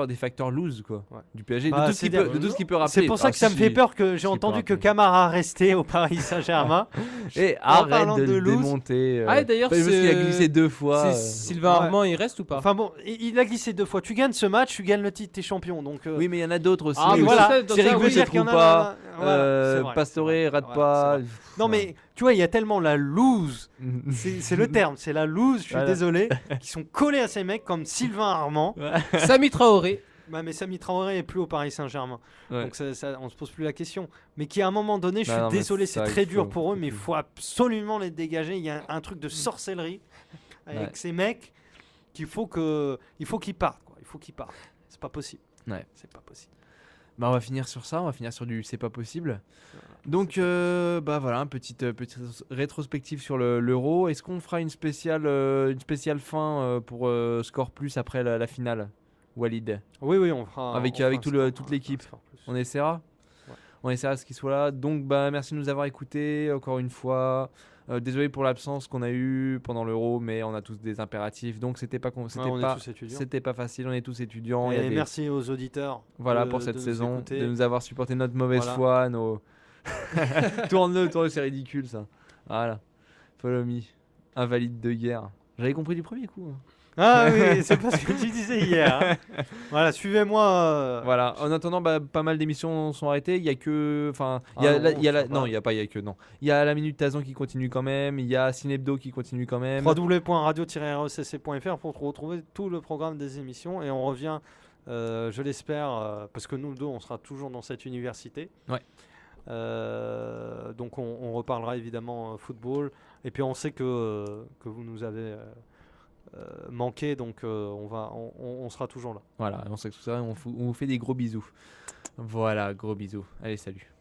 des facteurs loose quoi, Ouais. du PSG, Bah, de tout ce c'est-à-dire- de tout ce qu'il peut rappeler. C'est pour ça que ça me fait peur que j'ai peut entendu que rappeler. Camara restait au Paris Saint-Germain. Et En arrête parlant de de le loose- démonter. Ah, et d'ailleurs, parce qu'il a glissé 2 fois. Sylvain Ouais. Armand, il reste ou pas? Enfin bon, il a glissé 2 fois. Tu gagnes ce match, tu gagnes le titre, t'es champion. Donc Oui, mais il y en a d'autres aussi. Ah, oui, mais voilà. dans ça, Cyril oui, Boucher dire qu'il y en trouve a- pas. voilà, c'est vrai, Pastore c'est vrai. rate Voilà, pas. c'est Non mais tu vois, il y a tellement la loose. C'est le terme, c'est la loose, je suis Voilà. désolé, qui sont collés à ces mecs comme Sylvain Armand. Sami Traoré. Bah, mais Sami Traoré est plus au Paris Saint-Germain. Ouais. Donc on se pose plus la question. Mais qui à un moment donné, je Bah suis non, mais désolé, ça, c'est il très faut- dur pour eux, faut mais il plus. faut absolument les dégager. Il y a un truc de sorcellerie avec Ouais. ces mecs qu'il faut qu'ils partent. Quoi. Il faut qu'ils partent. C'est pas possible. Ouais. C'est pas possible. Bah, on va finir sur ça, on va finir sur du c'est pas possible. Donc bah voilà, une petite rétrospective sur l'Euro. Est-ce qu'on fera une spéciale fin pour Score Plus après la finale, Walid? Oui, on fera. Avec- on fera avec un toute score, l'équipe. un score plus. On essaiera. Ouais. On essaiera ce qu'il soit là. Donc bah merci de nous avoir écoutés encore une fois. Désolé pour l'absence qu'on a eue pendant l'Euro, mais on a tous des impératifs, donc c'était pas Ouais, on est tous étudiants. c'était pas facile. On est tous étudiants. Il y a Et des- merci aux auditeurs. Voilà de- pour cette de nous saison, écouter. de nous avoir supporté notre mauvaise Voilà. foi, nos tourne-le, c'est ridicule ça. Voilà. Follow me. Invalide de guerre. J'avais compris du premier coup. Hein. Ah oui, c'est pas ce que tu disais hier. Hein. Voilà, suivez-moi. Voilà. En attendant, bah, pas mal d'émissions sont arrêtées. Il y a que, enfin, il y Ah a, non, la- il y a ça la- va. non, il y a pas, il y a que non. Il y a la minute Tazan qui continue quand même. Il y a Cinebdo qui continue quand même. www.radio-recc.fr pour retrouver tout le programme des émissions et on revient, je l'espère, parce que nous deux on sera toujours dans cette université. Ouais. Donc on reparlera évidemment football et puis on sait que vous nous avez manqué, donc on sera toujours là. Voilà. On sait que tout ça. On vous fait des gros bisous. Voilà, gros bisous. Allez, salut.